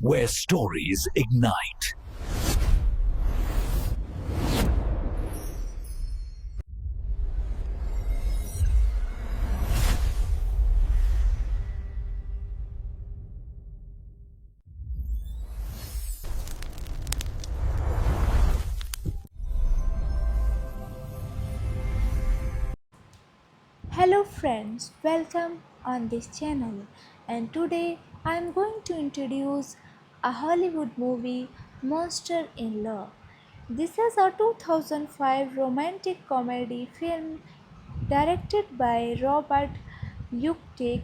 where stories ignite. Hello friends, welcome on this channel, and today I am going to introduce a Hollywood movie, Monster in Law. This is a 2005 romantic comedy film directed by Robert Luktig,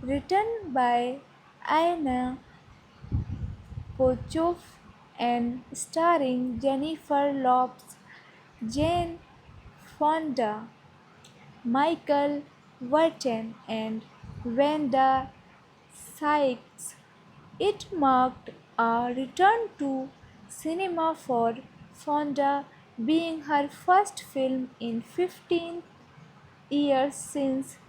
written by Anna Kochov and starring Jennifer Lopez, Jane Fonda, Michael Wharton and Wanda Sykes. It marked a return to cinema for Fonda, being her first film in 15 years since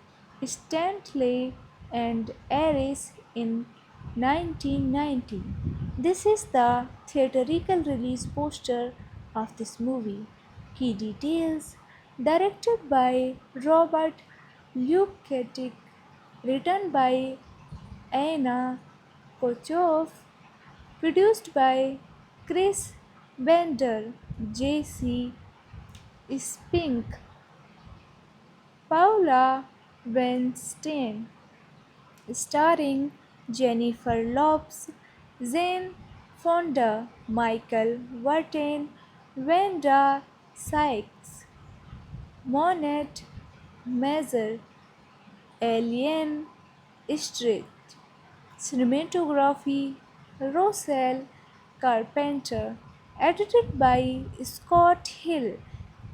Stanley and Aries in 1990. This is the theatrical release poster of this movie. Key details: directed by Robert Luketic, written by Anna Kochov, produced by Chris Bender, J.C. Spink, Paula Weinstein, starring Jennifer Lopez, Jane Fonda, Michael Wharton, Wanda Sykes, Monette Mazur, Alien Street. Cinematography Rossell Carpenter. Edited by Scott Hill,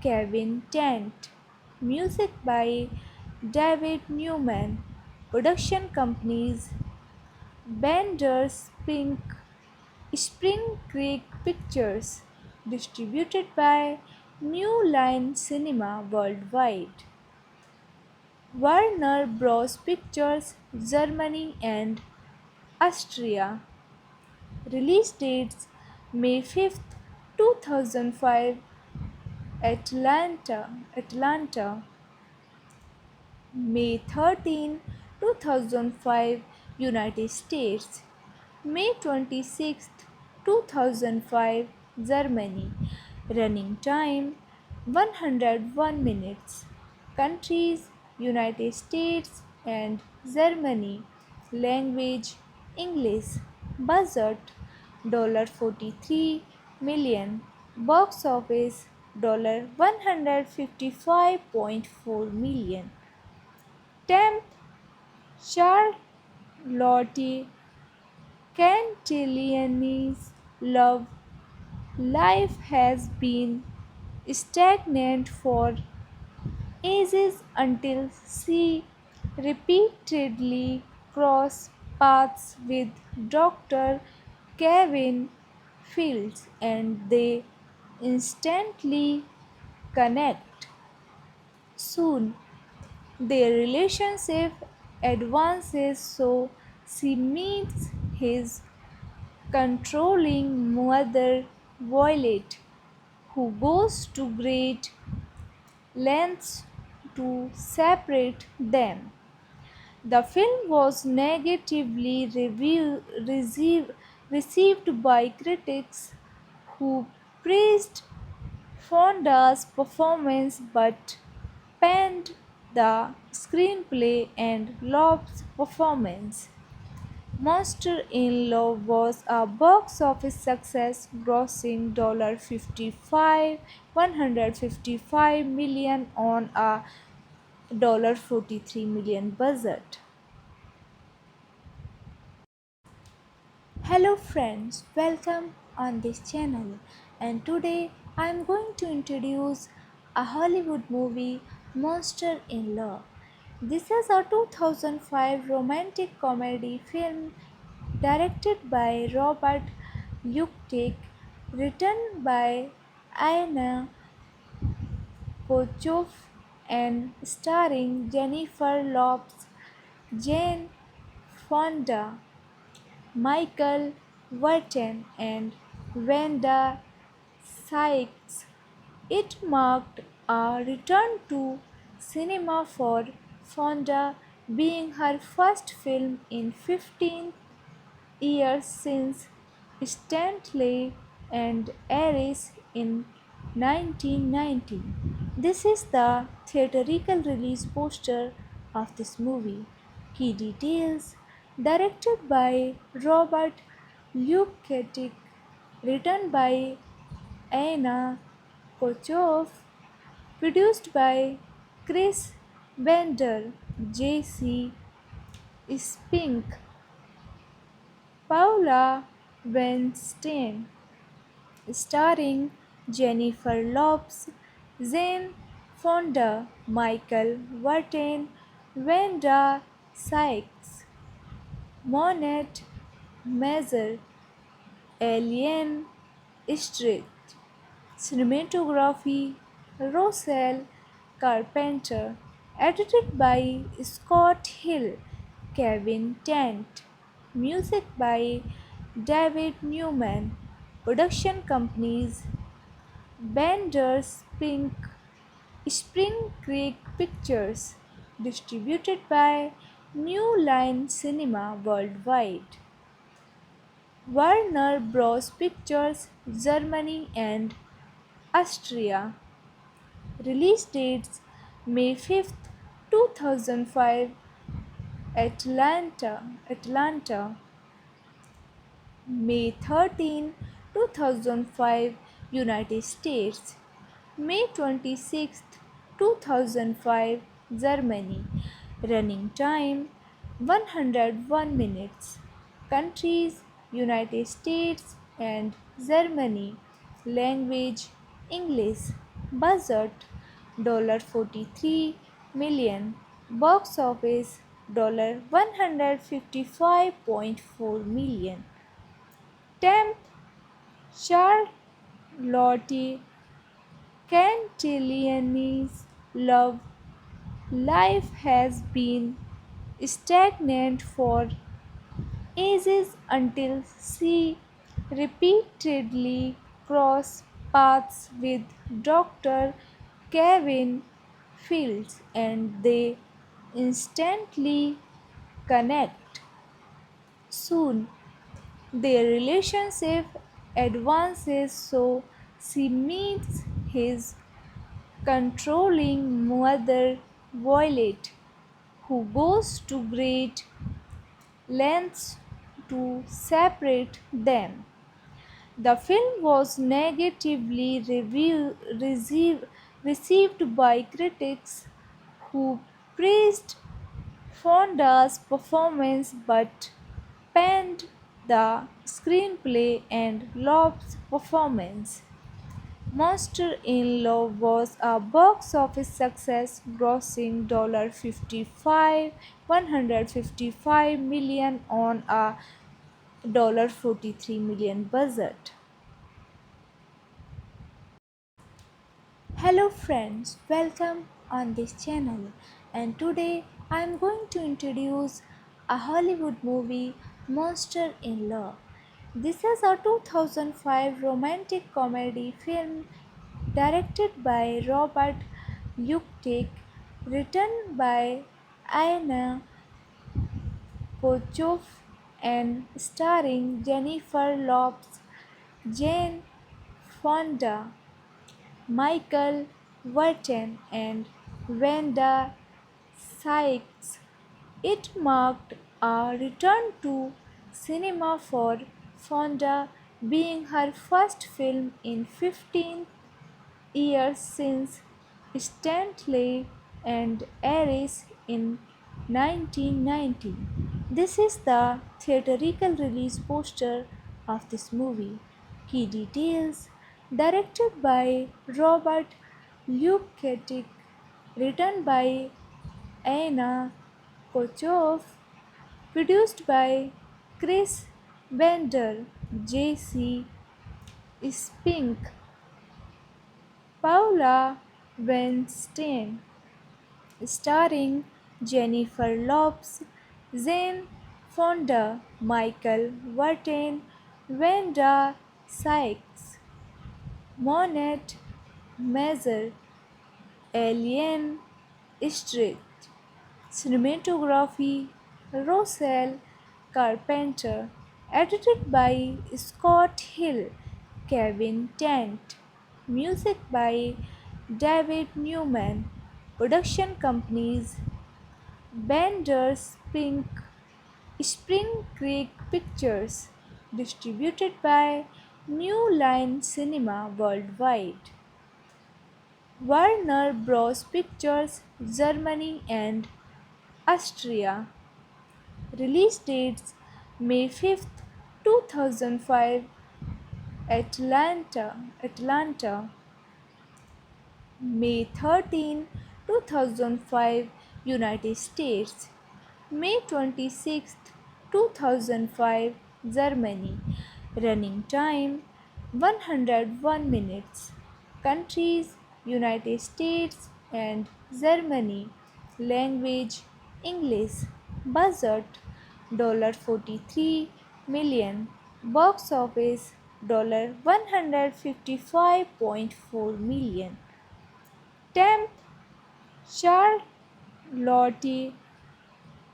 Kevin Tent. Music by David Newman. Production companies Bender's Pink, Spring Creek Pictures. Distributed by New Line Cinema Worldwide. Warner Bros. Pictures, Germany and Austria. Release dates: May 5th, 2005, Atlanta. May 13, 2005, United States. May 26th, 2005, Germany. Running time 101 minutes. Countries: United States and Germany. Language: English. Budget: $43 million. Box office: $155.4 million. Temp: Charlotte Cantillani's love life has been stagnant for ages until she repeatedly crossed paths with Dr. Kevin Fields and they instantly connect. Soon, their relationship advances so she meets his controlling mother, Violet, who goes to great lengths to separate them. The film was negatively received by critics who praised Fonda's performance but panned the screenplay and Lopes' performance. Monster in Law was a box office success, grossing $155 million on a $43 million budget. Hello friends, welcome on this channel, and today I am going to introduce a Hollywood movie, Monster in Law. This is a 2005 romantic comedy film directed by Robert Luktig, written by Anna Kochov and starring Jennifer Lopez, Jane Fonda, Michael Verten, and Vanda Sykes. It marked a return to cinema for Fonda, being her first film in 15 years since Stanley and Aris in 1990. This is the theatrical release poster of this movie. Key details: directed by Robert Luketic, written by Anna Kochov, produced by Chris Bender, J.C. Spink, Paula Weinstein, starring Jennifer Lopez, Jane Fonda, Michael Vartan, Wanda Sykes, Monette Mazur, Alien Street. Cinematography Rossel Carpenter. Edited by Scott Hill, Kevin Tent. Music by David Newman. Production companies Bender's Pink, Spring Creek Pictures. Distributed by New Line Cinema Worldwide. Warner Bros. Pictures, Germany and Austria. Release dates: May 5th, 2005, Atlanta. May 13, 2005, United States. May 26th, 2005, Germany. Running time 101 minutes. Countries: United States and Germany. Language: English. Budget: $43 million. Box office: $155.4 million. Temp: Charlotte Cantillani's love life has been stagnant for ages until she repeatedly crossed paths with Dr. Kevin Fields and they instantly connect. Soon, their relationship advances so she meets his controlling mother, Violet, who goes to great lengths to separate them. The film was negatively received by critics who praised Fonda's performance but panned the screenplay and Lob's performance. Monster in Law was a box office success, grossing $155 million on a $43 million budget. Hello friends, welcome on this channel, and today I am going to introduce a Hollywood movie, Monster in Law. This is a 2005 romantic comedy film directed by Robert Yuktik, written by Anna Kochov, and starring Jennifer Lopez, Jane Fonda, Michael Vartan, and Wanda Sykes. It marked a return to cinema for Fonda, being her first film in 15 years since Stanley and Aris in 1990. This is the theatrical release poster of this movie. Key details: directed by Robert Luketic, written by Anna Kochov, produced by Chris Bender, J.C. Spink, Paula Weinstein, starring Jennifer Lopez, Jane Fonda, Michael Vartan, Vanda Sykes, Monet Mazur, Alien Street, cinematography Rossel Carpenter, edited by Scott Hill, Kevin Tent, music by David Newman, production companies Bender's Pink Spring Creek Pictures, distributed by New Line Cinema Worldwide. Warner Bros. Pictures, Germany and Austria. Release dates May 5th, 2005, Atlanta. May 13, 2005, United States. May 26, 2005, Germany. Running time 101 minutes. Countries United States and Germany. Language English. Budget $43 million. Box office $155.4 million. Temp Charlotte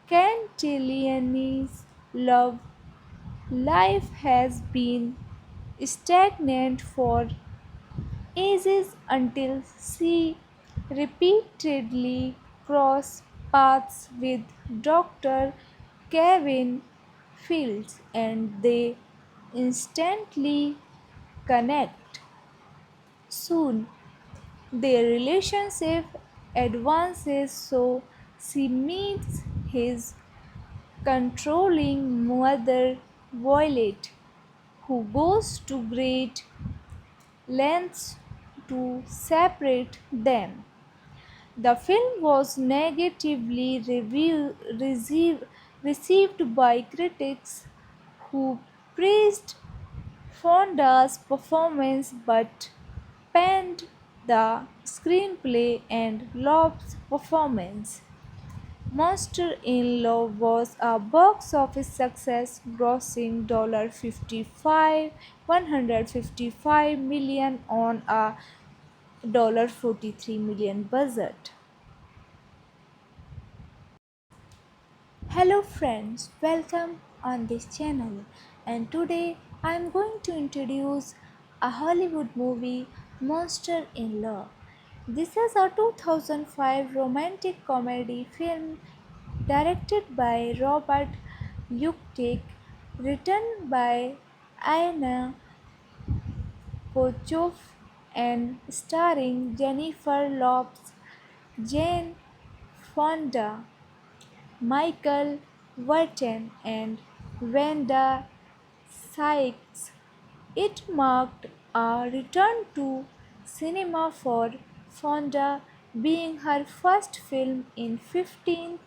Cantillani's love life has been stagnant for ages until she repeatedly crossed paths with Dr. Kevin Fields and they instantly connect. Soon, their relationship advances so she meets his controlling mother Violet, who goes to great lengths to separate them. The film was negatively received by critics who praised Fonda's performance but panned the screenplay and Lob's performance. Monster in Law was a box office success, grossing $155 million on a $43 million budget. Hello friends, welcome on this channel. And today I am going to introduce a Hollywood movie, Monster in Law. This is a 2005 romantic comedy film directed by Robert Yuktik, written by Anna Kochov and starring Jennifer Lopez, Jane Fonda, Michael Wharton, and Wanda Sykes. It marked a return to cinema for Fonda, being her first film in 15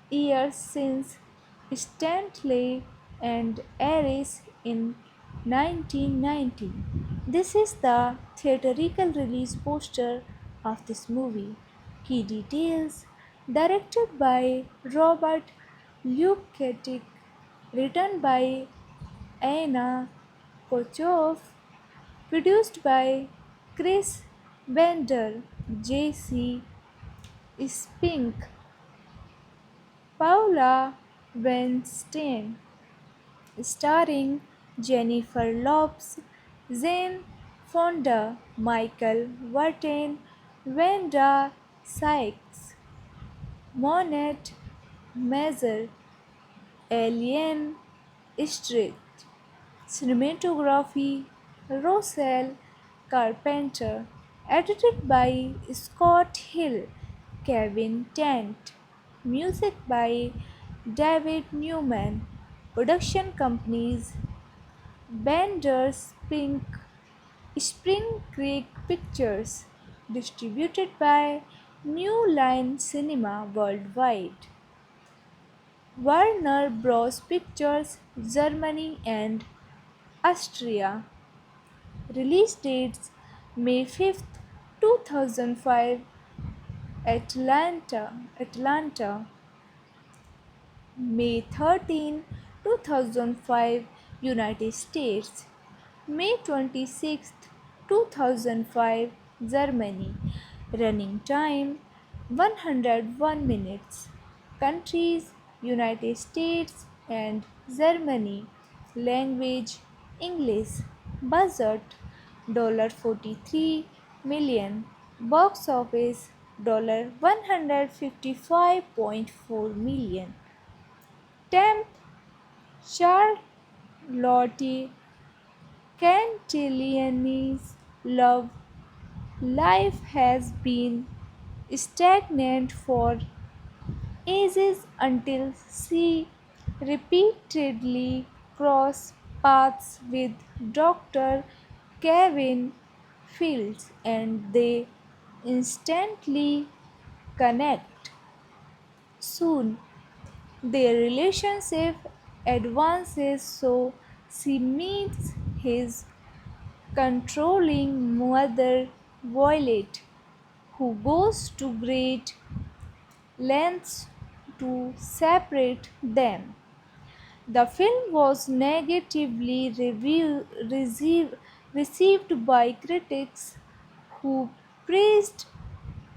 years since Stanley and Aries in 1990. This is the theatrical release poster of this movie. Key details: directed by Robert Luketic, written by Anna Kochov, produced by Chris Bender, J.C. Spink, Paula Weinstein, starring Jennifer Lopez, Jane Fonda, Michael Wharton, Wanda Sykes, Monet Mazur, Alien Street, cinematography Rossel Carpenter, edited by Scott Hill, Kevin Tent, music by David Newman, production companies Bender's Pink Spring Creek Pictures, distributed by New Line Cinema Worldwide. Warner Bros. Pictures, Germany and Austria. Release dates May 5th, 2005, Atlanta. May 13, 2005, United States. May 26, 2005, Germany. Running time 101 minutes. Countries United States and Germany. Language English. Budget $43 million. Box office $155.4 million. Temp Charlotte Cantillani's love life has been stagnant for ages until she repeatedly crossed paths with Dr. Kevin Fields and they instantly connect. Soon, their relationship advances so she meets his controlling mother Violet, who goes to great lengths to separate them. The film was negatively received by critics who praised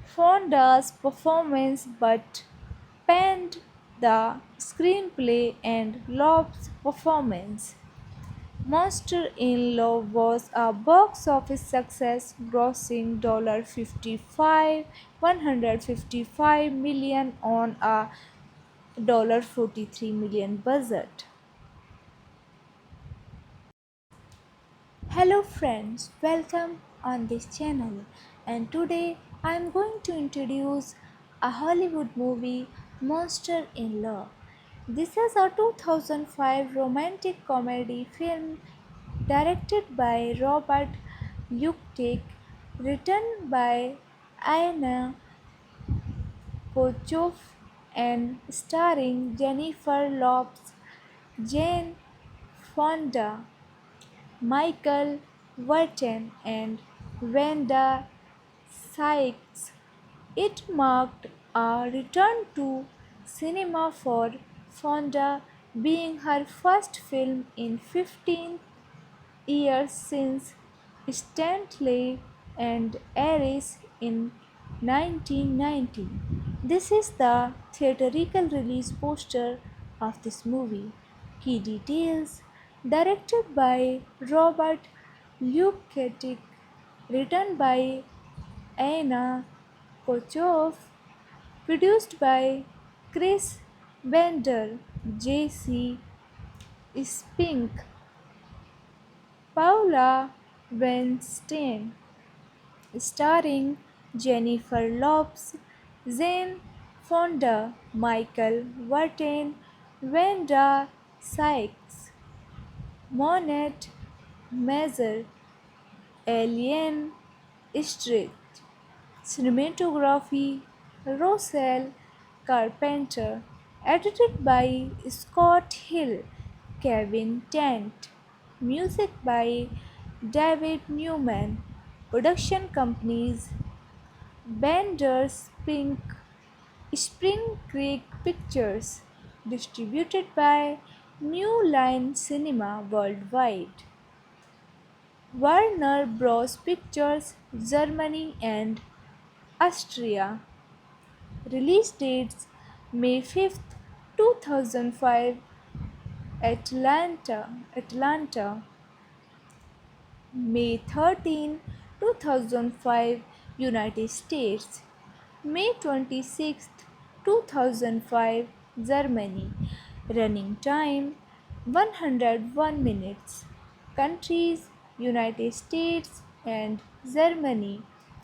Fonda's performance but panned the screenplay and Lob's performance. Monster in Law was a box office success, grossing $155 million on a $43 million budget. Hello friends, welcome on this channel and today I am going to introduce a Hollywood movie Monster in Law. This is a 2005 romantic comedy film directed by Robert Yuktik, written by Anna Kochov and starring Jennifer Lopez, Jane Fonda, Michael Wharton and Wanda Sykes. It marked a return to cinema for Fonda, being her first film in 15 years since Stanley and Aries in 1990. This is the theatrical release poster of this movie. Key details: directed by Robert Luketic, written by Anna Kochov, produced by Chris Bender, J.C. Spink, Paula Weinstein, starring Jennifer Lopez, Jane Fonda, Michael Wharton, Wanda Sykes, Monette Mazur, Alien Street. Cinematography Rossell Carpenter. Edited by Scott Hill, Kevin Tent. Music by David Newman. Production companies Bender's Pink Spring Creek Pictures. Distributed by New Line Cinema Worldwide. Warner Bros. Pictures, Germany and Austria. Release dates May 5, 2005, Atlanta. May 13, 2005, United States. May 26, 2005, Germany. Running time 101 minutes. Countries United States and Germany.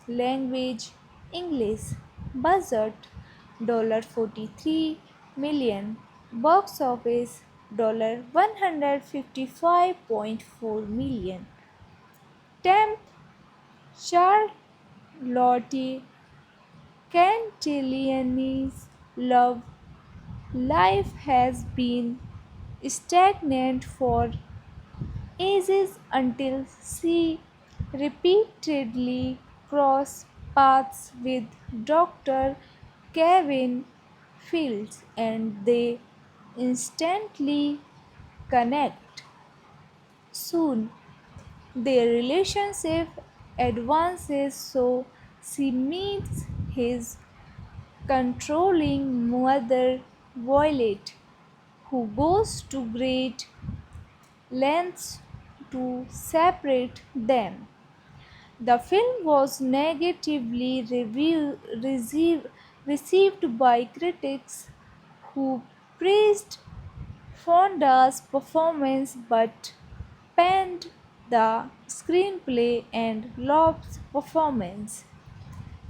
Language English. Budget $43 million. Box office $155.4 million. Temp Charlotte Cantillani's love life has been stagnant for ages until she repeatedly crossed paths with Dr. Kevin Fields and they instantly connect. Soon, their relationship advances, so she meets his controlling mother, Violet, who goes to great lengths to separate them. The film was negatively received by critics who praised Fonda's performance but panned the screenplay and Lob's performance.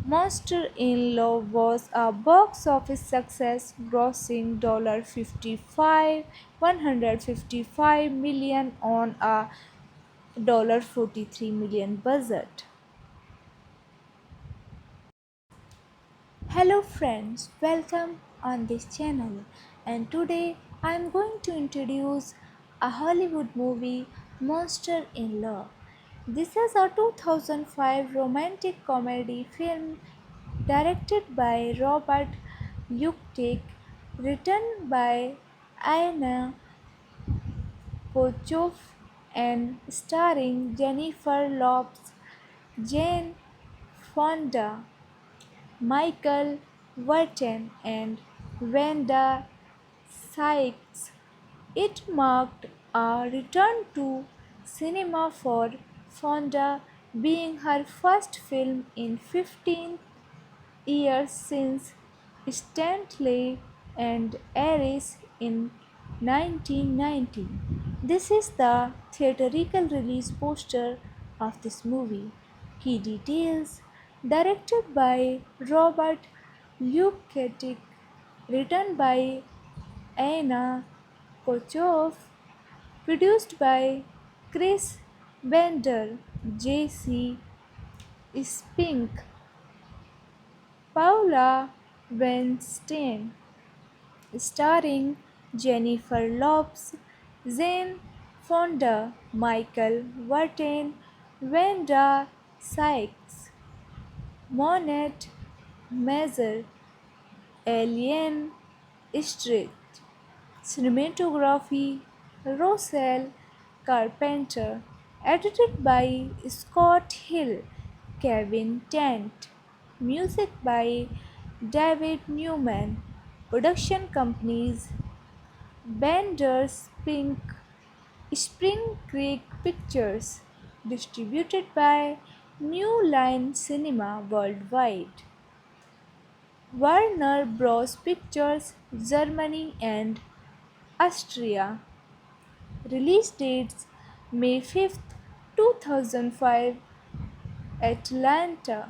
Monster in Law was a box office success, grossing $155 million on a $43 million budget. Hello friends, welcome on this channel, and today I am going to introduce a Hollywood movie, Monster in Law. This is a 2005 romantic comedy film directed by Robert Luketic, written by Anna Kochov and starring Jennifer Lopez, Jane Fonda, Michael Wharton, and Wanda Sykes. It marked a return to cinema for Fonda, being her first film in 15 years since Stanley and Aries in 1990. This is the theatrical release poster of this movie. Key details: directed by Robert Luketic, written by Anna Kochov, produced by Chris Bender, J.C. Spink, Paula Weinstein, starring Jennifer Lopez, Jane Fonda, Michael Wharton, Wanda Sykes, Monette Mazur, Alien Street. Cinematography: Rossell Carpenter. Edited by Scott Hill, Kevin Tent. Music by David Newman. Production companies: Bender's Pink, Spring Creek Pictures. Distributed by New Line Cinema Worldwide. Warner Bros. Pictures, Germany and Austria. Release dates: May 5th, 2005, Atlanta.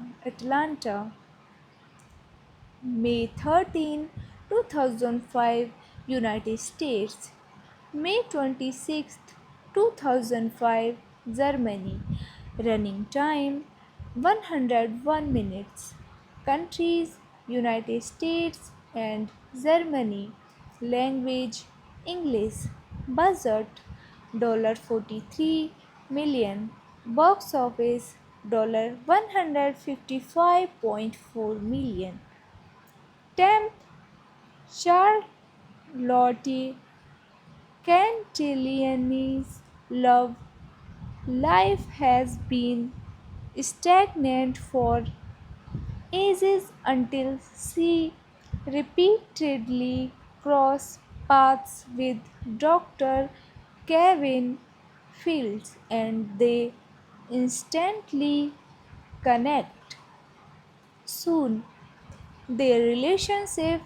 May 13, 2005, United States. May 26th, 2005, Germany. Running time: 101 minutes. Countries: United States and Germany. Language: English. Budget: $43 million. Box office: $155.4 million. Temp: Charlotte Cantillani's love life has been stagnant for ages until she repeatedly crossed paths with Dr. Kevin Fields, and they instantly connect. Soon, their relationship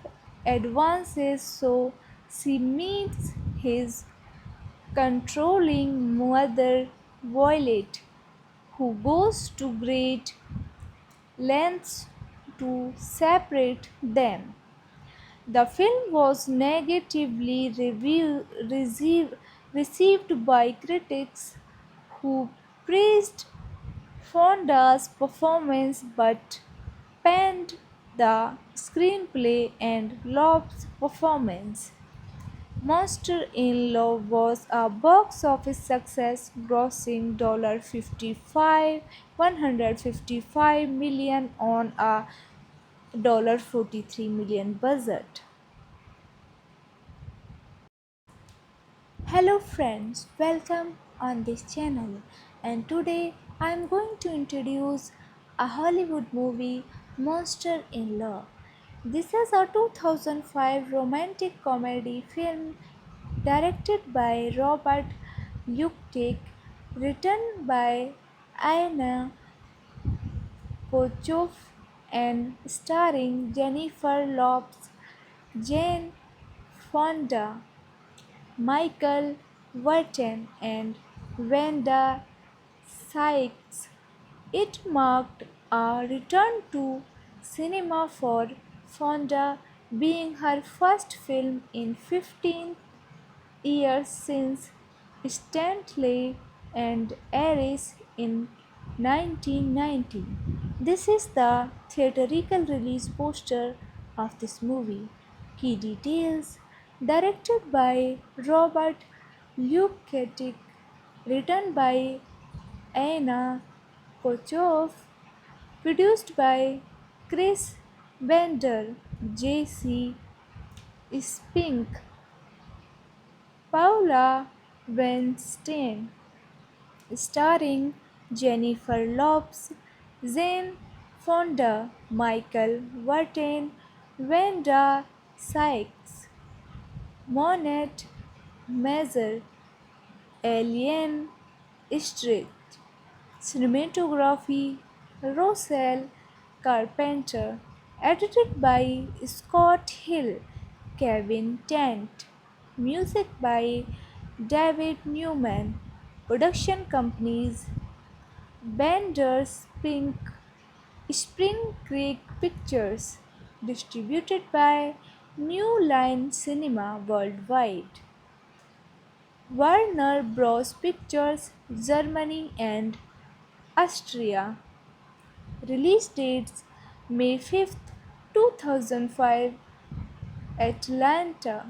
advances, so she meets his controlling mother, Violet, who goes to great lengths to separate them. The film was negatively received by critics who praised Fonda's performance but panned the screenplay and Lob's performance. Monster in Law was a box office success, grossing $155 million on a $43 million budget. Hello friends, welcome on this channel, and today I am going to introduce a Hollywood movie, Monster in Law. This is a 2005 romantic comedy film directed by Robert Yuktik, written by Anna Kochov, and starring Jennifer Lopez, Jane Fonda, Michael Wharton, and Wanda Sykes. It marked a return to cinema for Fonda, being her first film in 15 years since Stanley and Aries in 1990. This is the theatrical release poster of this movie. Key details: directed by Robert Luketic, written by Anna Kochov, produced by Chris Bender, J.C. Spink, Paula Weinstein, starring Jennifer Lopez, Jane Fonda, Michael Wharton, Wanda Sykes, Monette Mazur, Alien Street. Cinematography Rossell Carpenter. Edited by Scott Hill, Kevin Tent. Music by David Newman. Production companies Bender's Pink, Spring Creek Pictures. Distributed by New Line Cinema Worldwide. Warner Bros. Pictures, Germany and Austria. Release dates: May 5th, 2005, Atlanta.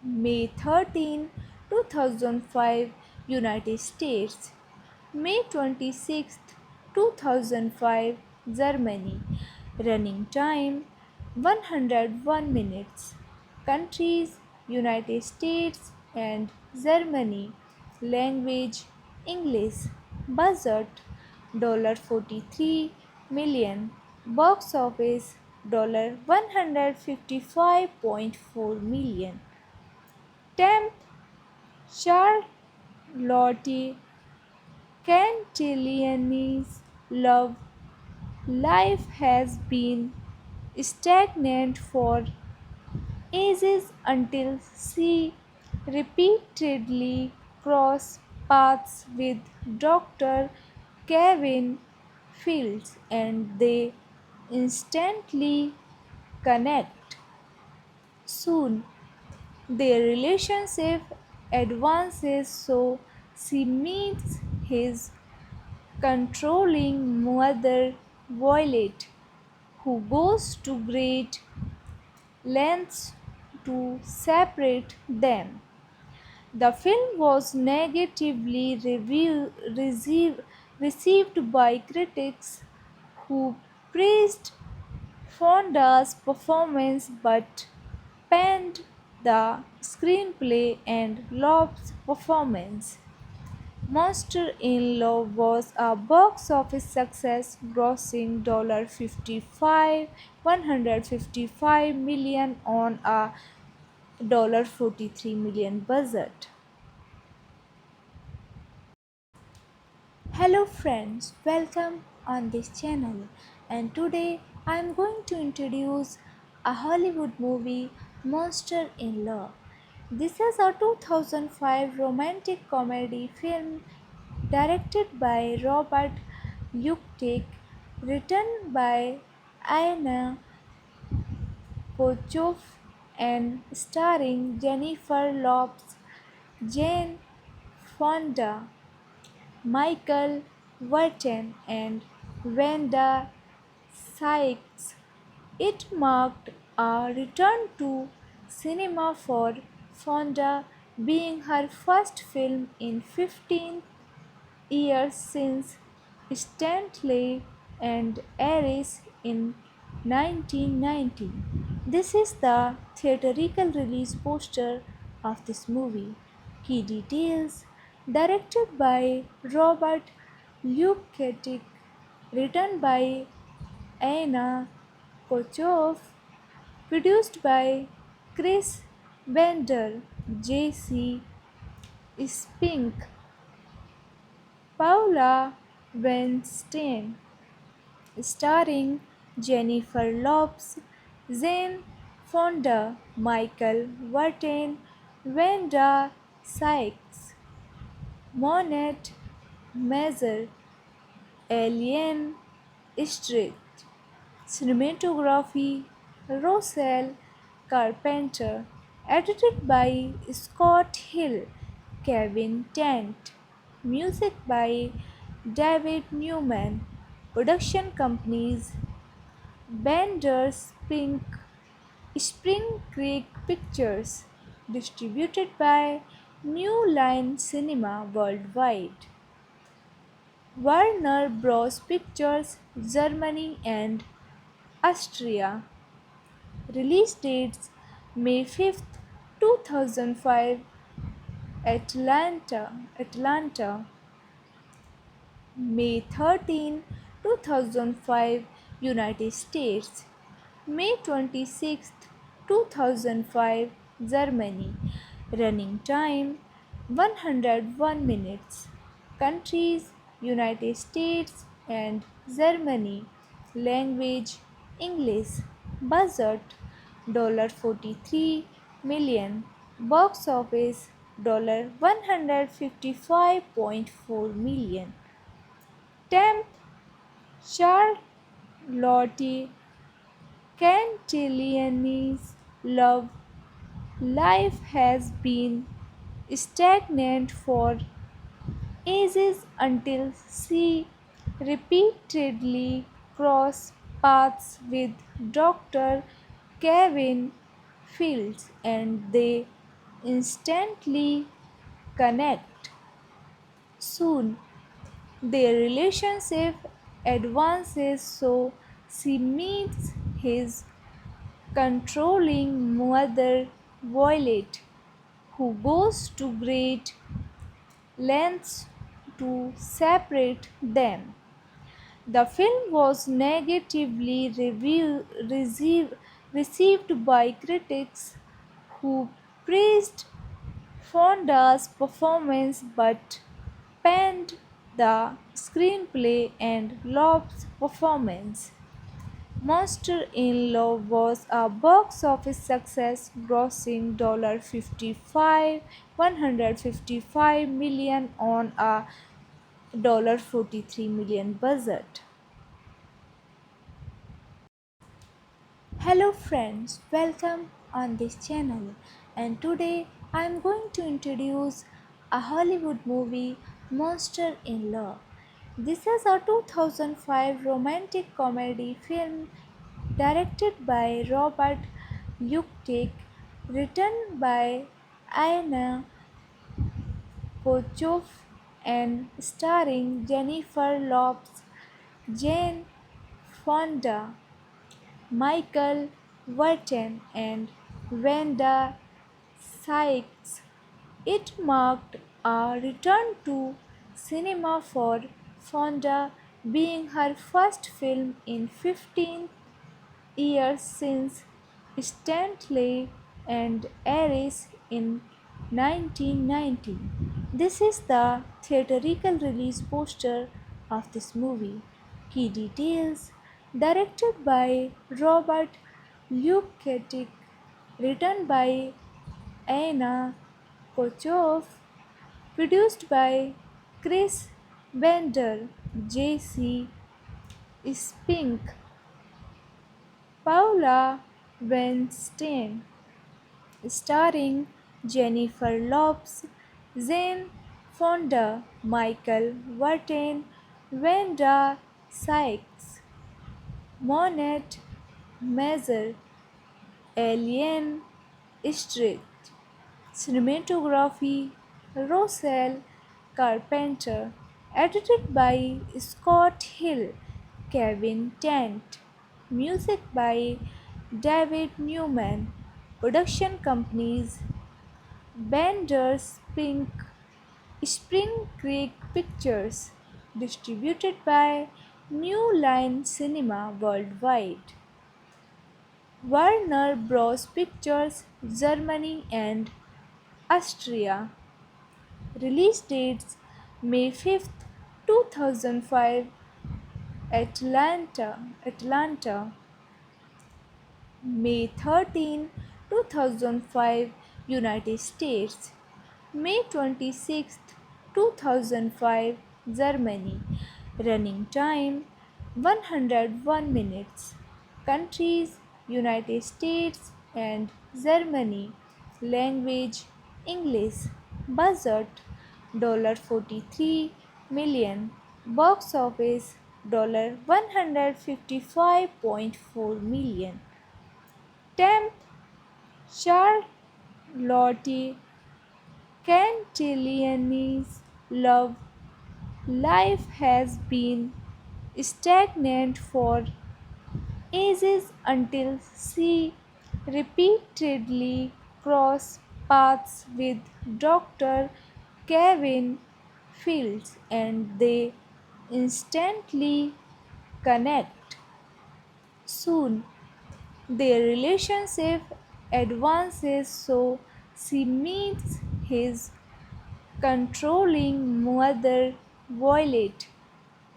May 13, 2005, United States. May 26th, 2005, Germany. Running time 101 minutes. Countries: United States and Germany. Language: English. Budget: $43 million. Box office: $155.4 million. Temp: Charlotte Cantillani's love life has been stagnant for ages until she repeatedly crossed paths with Dr. Kevin Fields, and they instantly connect. Soon, their relationship advances, so she meets his controlling mother, Violet, who goes to great lengths to separate them. The film was negatively received by critics who praised Fonda's performance but panned the screenplay and Lopes' performance. Monster in Law was a box office success, grossing $155 million on a $43 million budget. Hello friends, welcome on this channel, and today I am going to introduce a Hollywood movie, Monster in Law. This is a 2005 romantic comedy film directed by Robert Yuktik, written by Anna Kochov, and starring Jennifer Lopez, Jane Fonda, Michael Wharton, and Wanda Sykes. It marked a return to cinema for Fonda, being her first film in 15 years since Stanley and Aries in 1990. This is the theatrical release poster of this movie. Key details directed by Robert Luketic, written by Anna Kochov, produced by Chris Bender, J.C. Spink, Paula Weinstein, starring Jennifer Lopez, Jane Fonda, Michael Vartan, Wanda Sykes, Monet Mazur, Alien Street, cinematography Rossell Carpenter, edited by Scott Hill, Kevin Tent, music by David Newman, production companies Bender's Pink Spring Creek Pictures, distributed by New Line Cinema Worldwide. Warner Bros. Pictures, Germany and Austria. Release dates May 5th, 2005, Atlanta. May 13, 2005, United States. May 26, 2005, Germany. Running time 101 minutes. Countries United States and Germany. Language English. Budget $43 million. Box office $155.4 million. Temp Charlotte Cantillani's love life has been stagnant for ages until she repeatedly crossed paths with Dr. Kevin Fields and they instantly connect. Soon, their relationship advances so she meets his controlling mother Violet, who goes to great lengths to separate them. The film was negatively received by critics who praised Fonda's performance but panned the screenplay and Lob's performance. Monster in Law was a box office success, grossing $155 million on a $43 million budget. Hello friends, welcome on this channel. And today I am going to introduce a Hollywood movie, Monster in Law. This is a 2005 romantic comedy film directed by Robert Luketic, written by Anna Kochov, and starring Jennifer Lopez, Jane Fonda, Michael Vartan, and Wanda Sykes. It marked a return to cinema for Fonda, being her first film in 15 years since Stanley and Aries in 1990. This is the theatrical release poster of this movie. Key details directed by Robert Luketic, written by Anna Kochov, produced by Chris Bender, J.C. Spink, Paula Weinstein, starring Jennifer Lopez, Jane Fonda, Michael Vartan, Wanda Sykes, Monet Mazur, Alien Street, cinematography Rossell Carpenter, edited by Scott Hill, Kevin Tent, music by David Newman, production companies Bender's Pink Spring Creek Pictures, distributed by New Line Cinema Worldwide. Warner Bros. Pictures, Germany and Austria. Release dates May 5th, 2005, Atlanta. May 13, 2005, United States. May 26th, 2005, Germany. Running time 101 minutes. Countries United States and Germany. Language English. Budget $43 million. Box office $155.4 million. Temp Charlotte Cantillani's love life has been stagnant for ages until she repeatedly crossed paths with Dr. Kevin Fields and they instantly connect. Soon, their relationship advances so she meets his controlling mother Violet,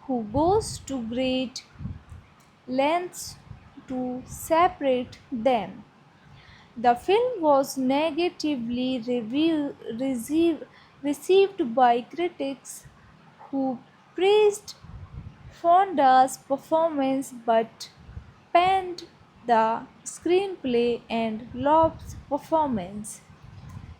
who goes to great lengths to separate them. The film was negatively received by critics who praised Fonda's performance but panned the screenplay and Lob's performance.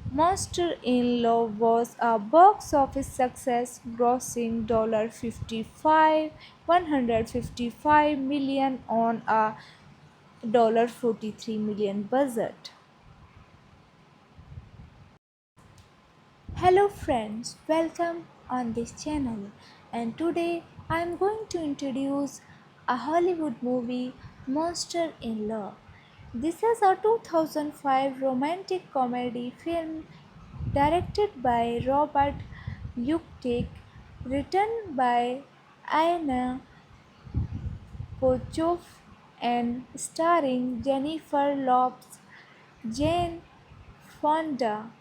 Monster in Law was a box office success, grossing $155 million on a $43 million budget. Hello friends, welcome on this channel and today I am going to introduce a Hollywood movie, Monster in Law. This is a 2005 romantic comedy film directed by Robert Yuktik, written by Anna Kochov and starring Jennifer Lopez, Jane Fonda,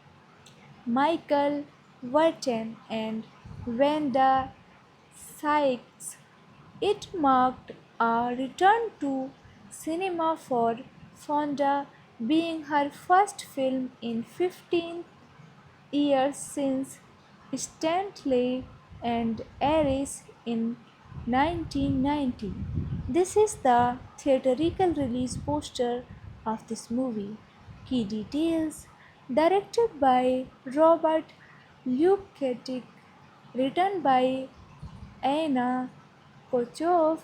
Michael Wharton and Wanda Sykes. It marked a return to cinema for Fonda, being her first film in 15 years since Stanley and Aries in 1990. This is the theatrical release poster of this movie. Key details: directed by Robert Luketic, written by Anna Kochov,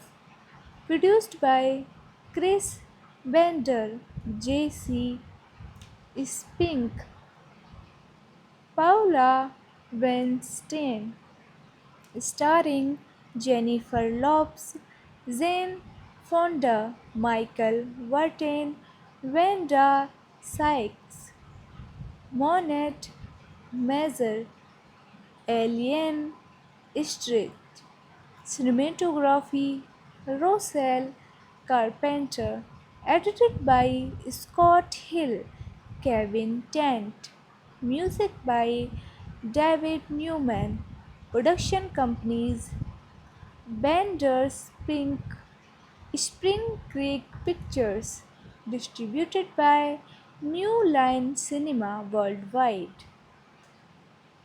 produced by Chris Bender, J.C. Spink, Paula Weinstein, starring Jennifer Lopez, Jane Fonda, Michael Wharton, Wanda Sykes, Monette Mazur, Alien Street. Cinematography Rochelle Carpenter. Edited by Scott Hill, Kevin Tent. Music by David Newman. Production companies Bender's Pink Spring Creek Pictures. Distributed by New Line Cinema Worldwide.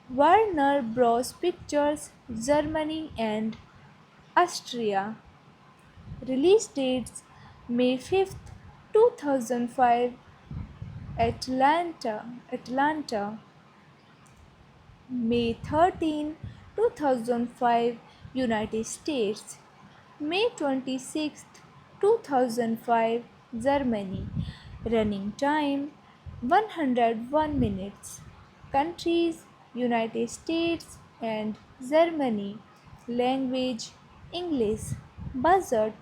Warner Bros. Pictures, Germany and Austria. Release dates May 5th, 2005, Atlanta. May 13, 2005, United States. May 26th, 2005, Germany. Running time 101 minutes. Countries United States and Germany. Language English. Budget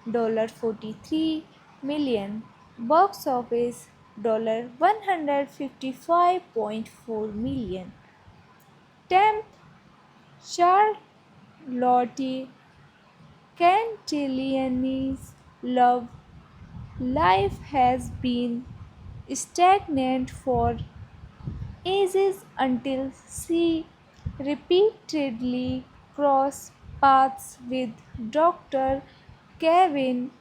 $43 million. Box office $155.4 million. 10th, Charlotte Cantillani's love life has been stagnant for ages until she repeatedly crossed paths with Dr. Kevin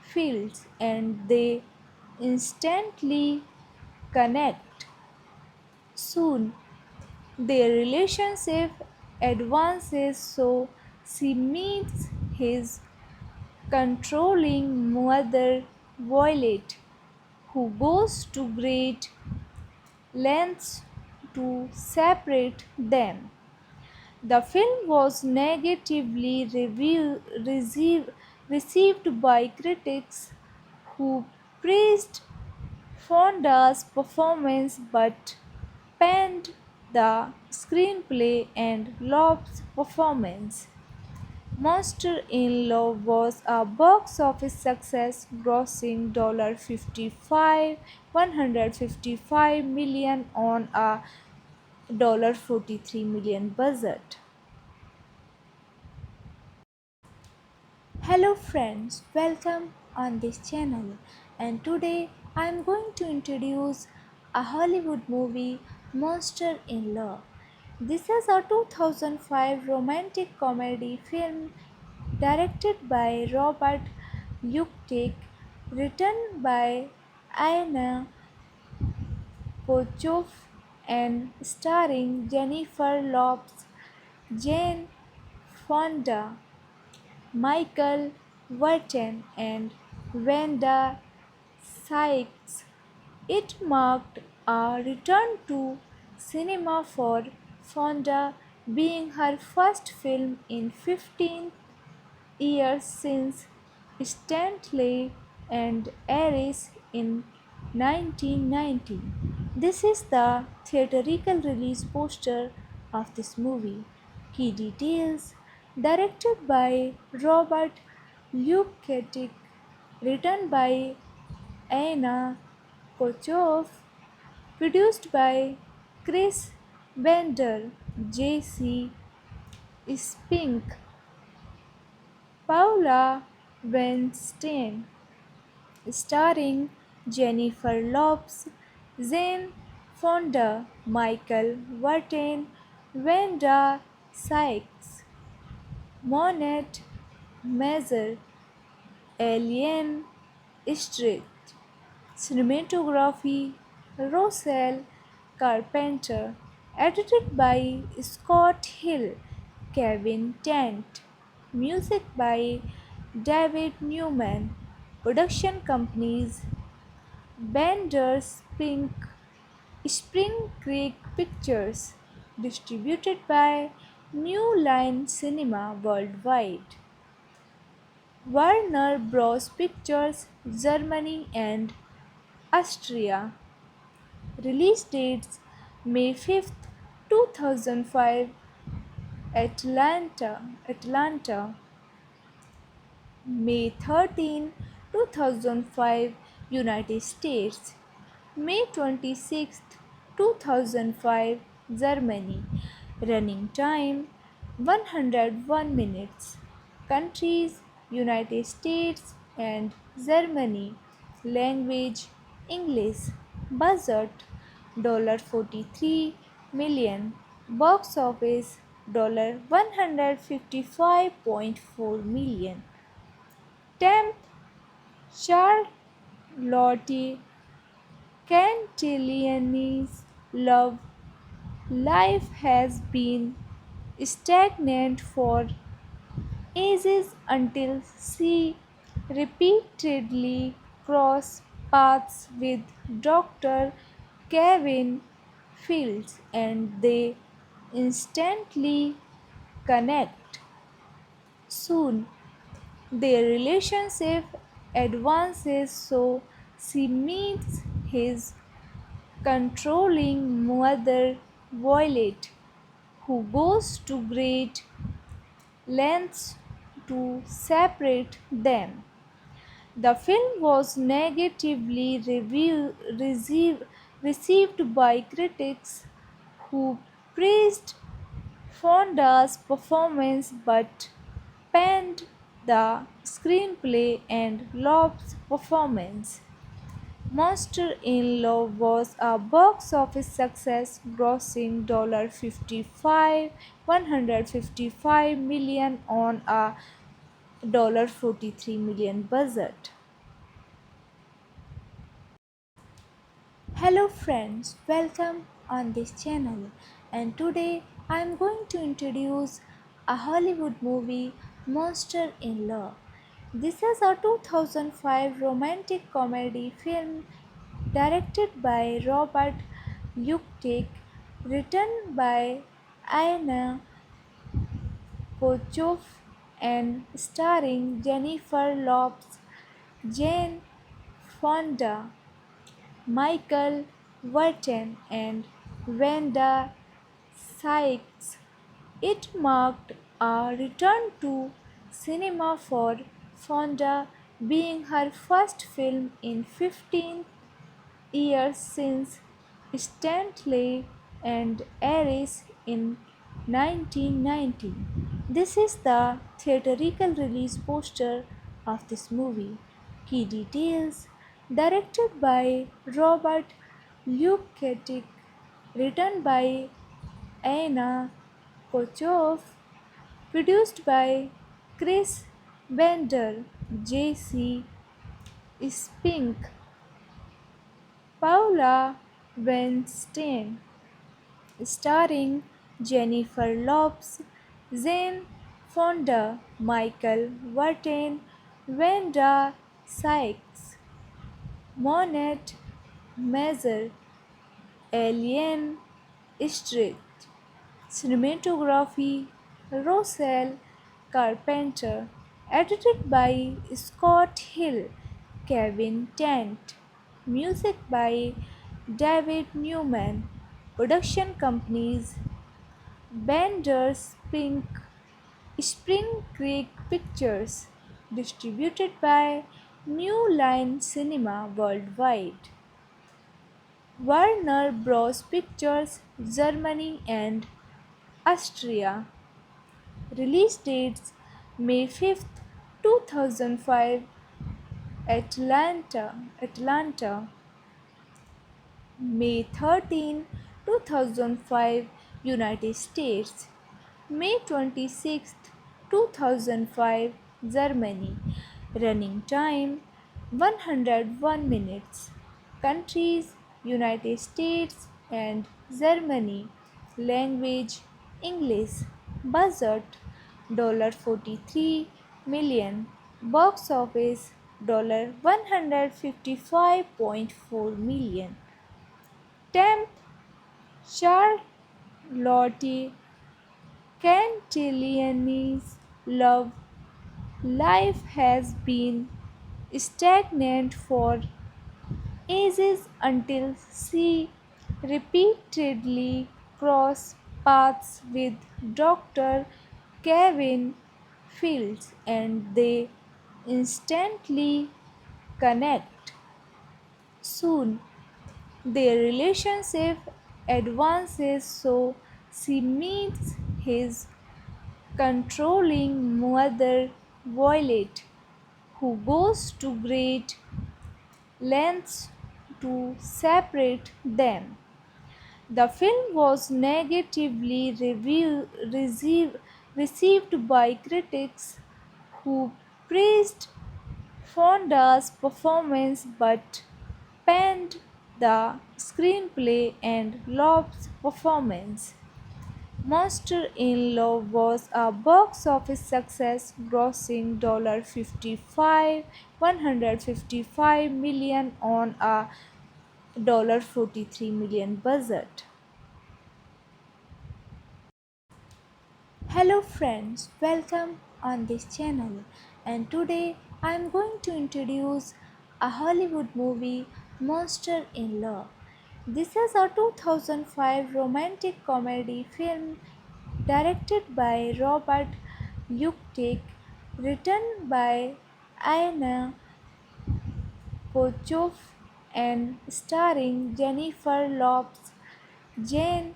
Fields and they instantly connect. Soon, their relationship advances so she meets his controlling mother, Violet, who goes to great lengths to separate them. The film was negatively received by critics who praised Fonda's performance but panned the screenplay and Lob's performance. Monster in Law was a box office success, grossing $155 million on a $43 million budget. Hello friends, welcome on this channel and today I am going to introduce a Hollywood movie Monster in Law. This is a 2005 romantic comedy film directed by Robert Luketic, written by Anna Kochoff and starring Jennifer Lopez, Jane Fonda, Michael Wharton and Wanda Sykes. It marked a return to cinema for Fonda, being her first film in 15 years since Stanley and Aries in 1990. This is the theatrical release poster of this movie. Key details: directed by Robert Luketic, written by Anna Kochoff, produced by Chris Bender, J.C. Spink, Paula Weinstein, starring Jennifer Lopez, Jane Fonda, Michael Wharton, Wanda Sykes, Monette Mazur, Alien Street. Cinematography Rossell Carpenter. Edited by Scott Hill, Kevin Tent. Music by David Newman. Production companies Bender's Pink Spring Creek Pictures. Distributed by New Line Cinema Worldwide. Warner Bros. Pictures, Germany and Austria. Release dates May 5th, 2005, Atlanta. May 13, 2005, United States. May 26th, 2005, Germany. Running time 101 minutes. Countries United States and Germany. Language English. Budget $43 million. Box office $155.4 million. 10th, Charlotte Cantillani's love life has been stagnant for ages until she repeatedly crossed paths with Dr. Kevin Fields and they instantly connect. Soon, their relationship advances so she meets his controlling mother, Violet, who goes to great lengths to separate them. The film was negatively received by critics who praised Fonda's performance but panned the screenplay and Lob's performance. Monster in Law was a box office success, grossing $55 155 million on a $43 million budget. Hello friends, welcome on this channel, and today I am going to introduce a Hollywood movie, Monster in Law. This is a 2005 romantic comedy film directed by Robert Yuktik, written by Anna Kochov and starring Jennifer Lopez, Jane Fonda, Michael Wharton, and Wanda Sykes. It marked a return to cinema for Fonda, being her first film in 15 years since Stanley and Aries in 1990. This is the theatrical release poster of this movie. Key details: directed by Robert Luketic, written by Anna Kochov, produced by Chris Bender, J.C. Spink, Paula Weinstein, starring Jennifer Lopez, Jane Fonda, Michael Wharton, Wanda Sykes, Monette Mazur, Alien Street. Cinematography Rossell Carpenter. Edited by Scott Hill, Kevin Tent. Music by David Newman. Production companies Bender's Pink, Spring Creek Pictures. Distributed by New Line Cinema Worldwide. Warner Bros. Pictures, Germany and Austria. Release dates: May 5th, 2005, Atlanta. May 13, 2005, United States. May 26th, 2005, Germany. Running time 101 minutes. Countries: United States and Germany. Language: English. Budget: $43 million. Box office: $155.4 million. Temp: Charlotte Cantillani's love life has been stagnant for ages until she repeatedly crossed paths with Dr. Kevin Fields, and they instantly connect. Soon, their relationship advances, so she meets his controlling mother, Violet, who goes to great lengths to separate them. The film was negatively received by critics who praised Fonda's performance but panned the screenplay and Lob's performance. Monster in Law was a box office success, grossing $55 155 million on a $43 million budget. Hello friends, welcome on this channel, and today I am going to introduce a Hollywood movie, Monster in Law. This is a 2005 romantic comedy film directed by Robert Yuktik, written by Anna Kochov and starring Jennifer Lopez, Jane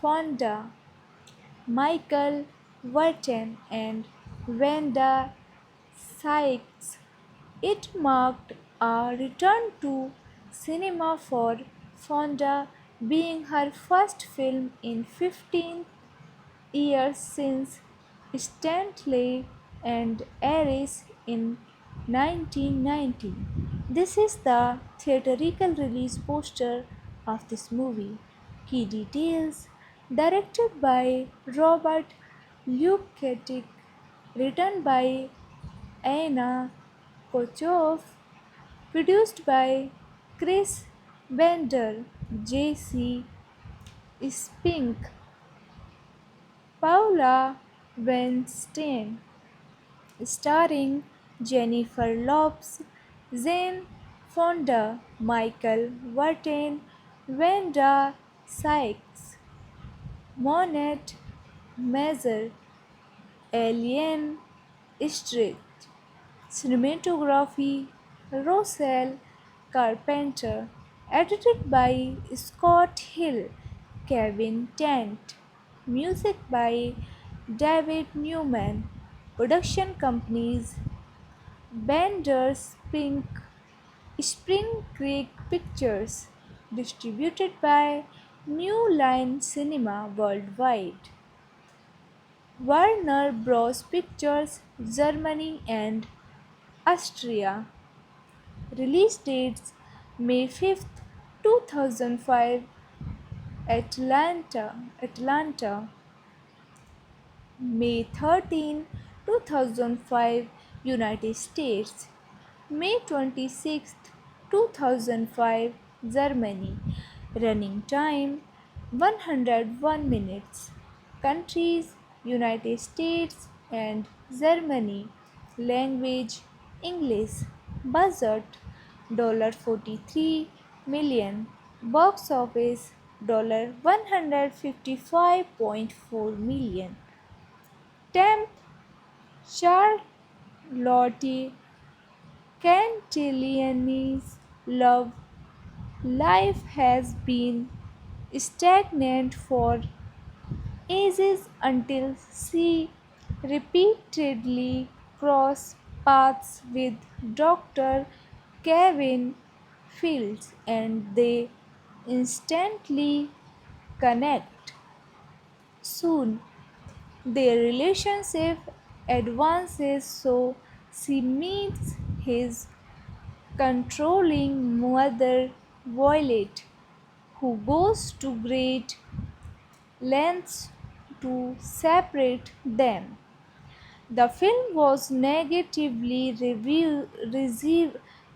Fonda, Michael Wharton, and Wanda Sykes. It marked a return to cinema for Fonda, being her first film in 15 years since Stanley and Aries in 1990. This is the theatrical release poster of this movie. Key details: directed by Robert Luketic, written by Anna Kochov, produced by Chris Bender, J.C. Spink, Paula Weinstein, starring Jennifer Lopez, Jane Fonda, Michael Wharton, Wanda Sykes, Monette Mazur, Alien Street. Cinematography Rossell Carpenter. Edited by Scott Hill, Kevin Tent. Music by David Newman. Production companies Bender's Pink, Spring Creek Pictures. Distributed by New Line Cinema Worldwide. Warner Bros. Pictures, Germany and Austria. Release dates May 5th, 2005, Atlanta. May 13, 2005, United States. May 26th, 2005, Germany. Running time 101 minutes. Countries United States and Germany. Language English. Budget $43 million. Box office $155.4 million. Temp Charlotte Cantillani's love life has been stagnant for ages until she repeatedly crossed paths with Dr. Kevin Fields and they instantly connect. Soon, their relationship advances so she meets his controlling mother Violet, who goes to great lengths to separate them. The film was negatively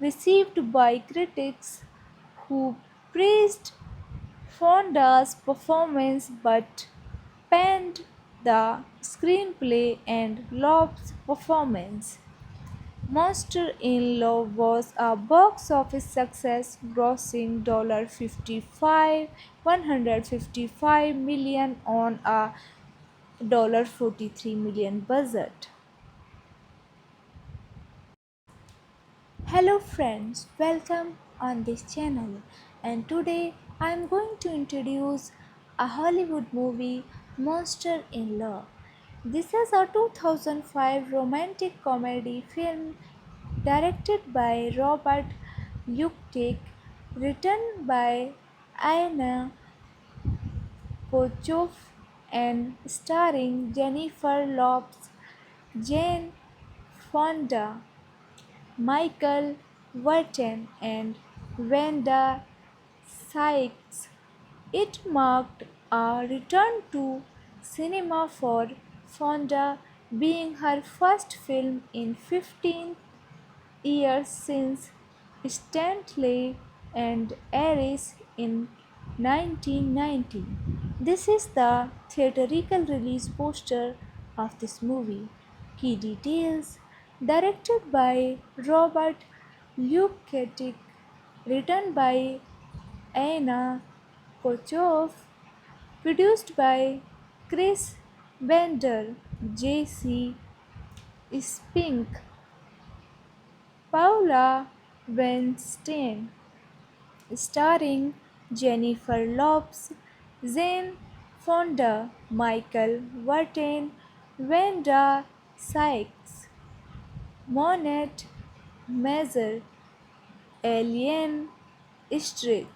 received by critics who praised Fonda's performance but panned the screenplay and Lopes' performance. Monster in Law was a box office success, grossing $155 million on a $43 million budget. Hello friends, welcome on this channel. And today I am going to introduce a Hollywood movie, Monster in Law. This is a 2005 romantic comedy film directed by Robert Luketic, written by Anna Kochov, and starring Jennifer Lopez, Jane Fonda, Michael Wharton, and Wanda Sykes. It marked a return to cinema for Fonda, being her first film in 15 years since Stanley and Aries in 1990. This is the theatrical release poster of this movie. Key details: directed by Robert Luketic, written by Anna Kochov, produced by Chris Bender, J.C. Spink, Paula Weinstein, starring Jennifer Lopez, Jane Fonda, Michael Vartan, Wanda Sykes, Monet Mazer, Alien Street.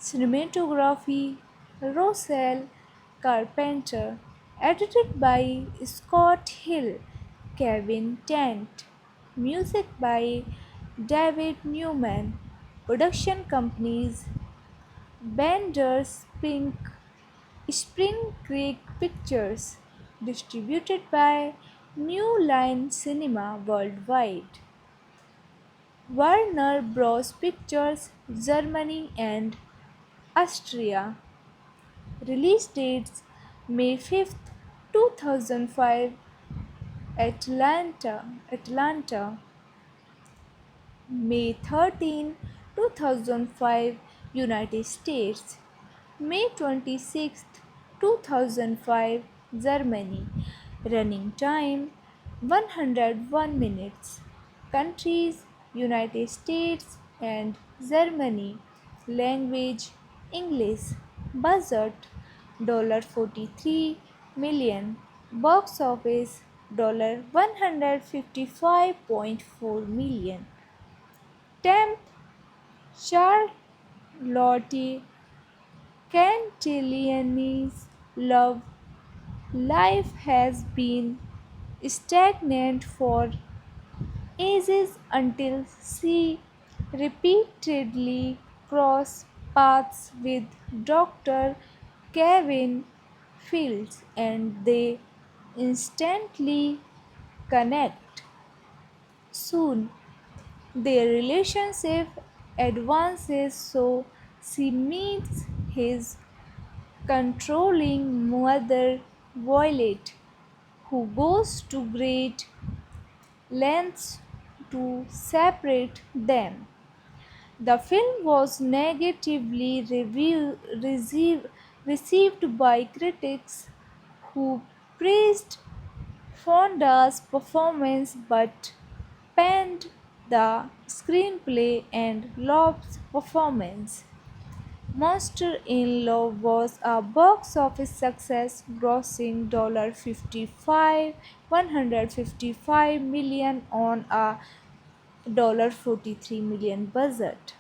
Cinematography Rossel Carpenter. Edited by Scott Hill, Kevin Tent. Music by David Newman. Production companies Bender's Pink Spring Creek Pictures. Distributed by New Line Cinema Worldwide. Warner Bros. Pictures, Germany and Austria. Release dates May 5th, 2005, Atlanta. May 13, 2005, United States. May 26th, 2005, Germany. Running time 101 minutes. Countries United States and Germany. Language English. Budget $43 million. Box office $155.4 million. Temp Charlotte Cantillani's love life has been stagnant for ages until she repeatedly crossed paths with Dr. Kevin Fields and they instantly connect. Soon, their relationship advances so she meets his controlling mother Violet, who goes to great lengths to separate them. The film was negatively received by critics who praised Fonda's performance but panned the screenplay and Lob's performance. Monster in Law was a box office success, grossing $155 million on a $43 million budget.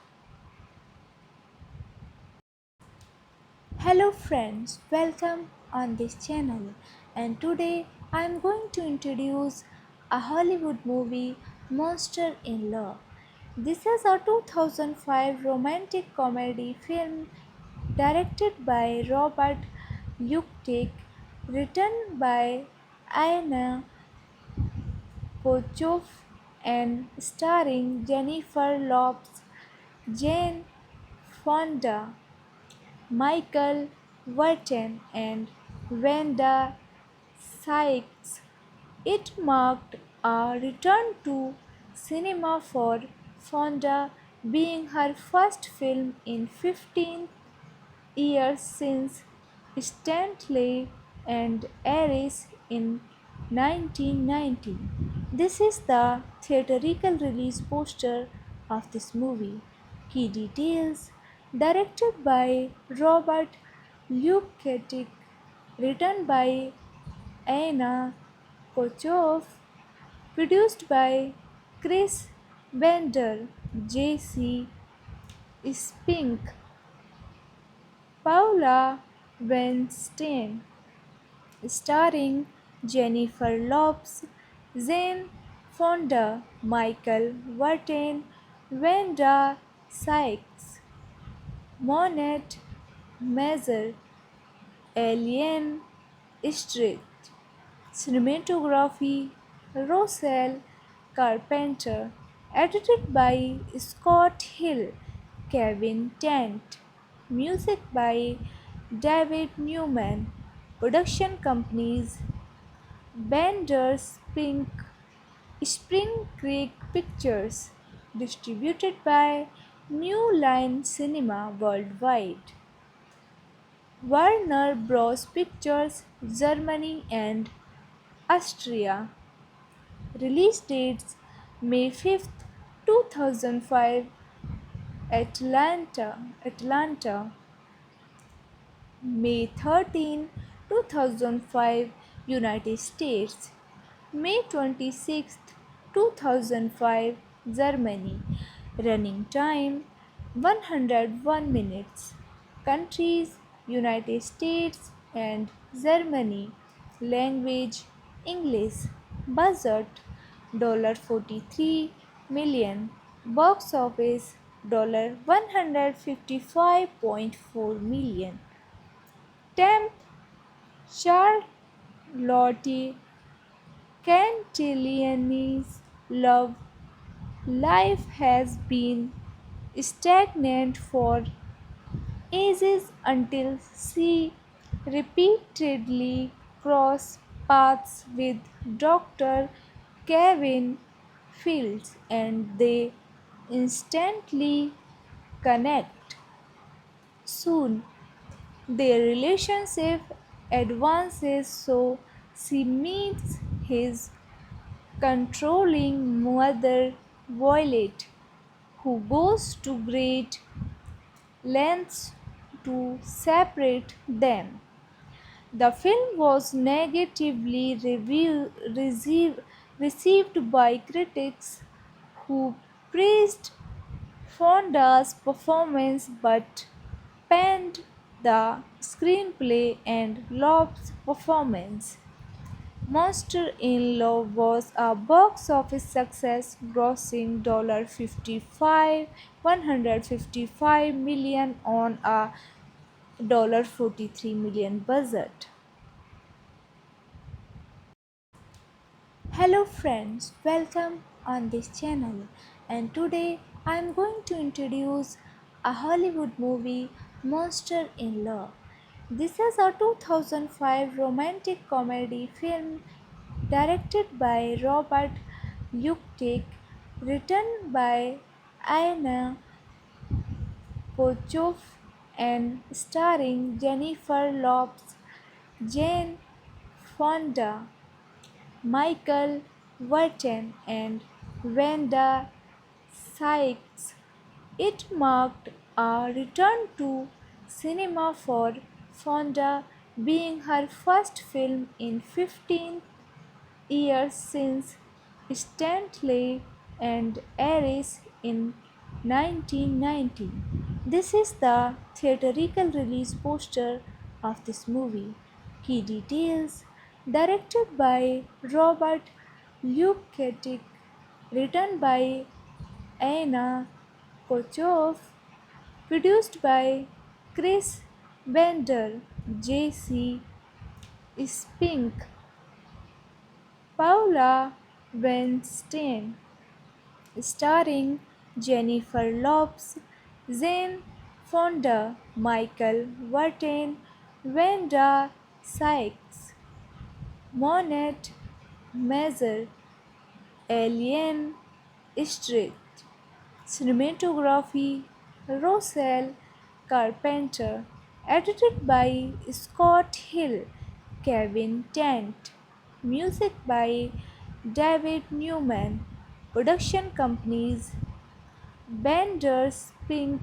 Hello friends, welcome on this channel and today I am going to introduce a Hollywood movie Monster in Law. This is a 2005 romantic comedy film directed by Robert Yuktik, written by Anna Kochov and starring Jennifer Lopez, Jane Fonda, Michael Wharton and Wanda Sykes. It marked a return to cinema for Fonda, being her first film in 15 years since Stanley and Aries in 1990. This is the theatrical release poster of this movie. Key details directed by Robert Luketic, written by Anna Kochov, produced by Chris Bender, J.C. Spink, Paula Weinstein, starring Jennifer Lopez, Jane Fonda, Michael Vartan, Wanda Sykes, Monet Mazer, Alien Street. Cinematography Rossel Carpenter. Edited by Scott Hill, Kevin Tent. Music by David Newman. Production companies Bender's Pink Spring Creek Pictures. Distributed by New Line Cinema Worldwide. Warner Bros. Pictures, Germany and Austria. Release dates May 5th, 2005 Atlanta, May 13, 2005 United States, May 26, 2005 Germany. Running time 101 minutes. Countries United States and Germany. Language English. Budget $43 million. Box office $155.4 million. Temp Charlotte Cantillani's love life has been stagnant for ages until she repeatedly crossed paths with Dr. Kevin Fields and they instantly connect. Soon, their relationship advances so she meets his controlling mother Violet, who goes to great lengths to separate them. The film was negatively received by critics who praised Fonda's performance but panned the screenplay and Lob's performance. Monster in Law was a box office success, grossing $155 million on a $43 million budget. Hello friends, welcome on this channel. And today I am going to introduce a Hollywood movie, Monster in Law. This is a 2005 romantic comedy film directed by Robert Luketic, written by Anna Kochoff and starring Jennifer Lopez, Jane Fonda, Michael Wharton, and Wanda Sykes. It marked a return to cinema for Fonda, being her first film in 15 years since Stanley and Aries in 1990. This is the theatrical release poster of this movie. Key details: directed by Robert Luketic, written by Anna Kochoff, produced by Chris Bender, J.C. Spink, Paula Weinstein, starring Jennifer Lopez, Jane Fonda, Michael Wharton, Wanda Sykes, Monette Mazur, Alien Street. Cinematography Rochelle Carpenter. Edited by Scott Hill, Kevin Tent. Music by David Newman. Production companies Bender's Pink,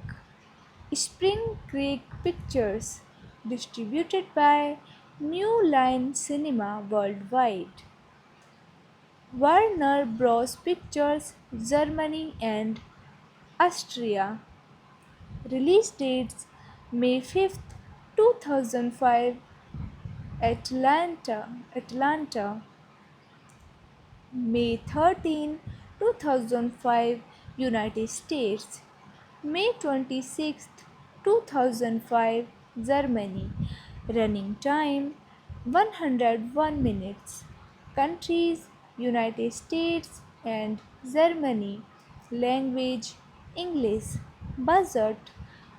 Spring Creek Pictures. Distributed by New Line Cinema Worldwide. Warner Bros. Pictures, Germany and Austria. Release dates May 5, 2005 Atlanta, May 13, 2005 United States, May 26, 2005 Germany. Running time 101 minutes. Countries United States and Germany. Language English. Budget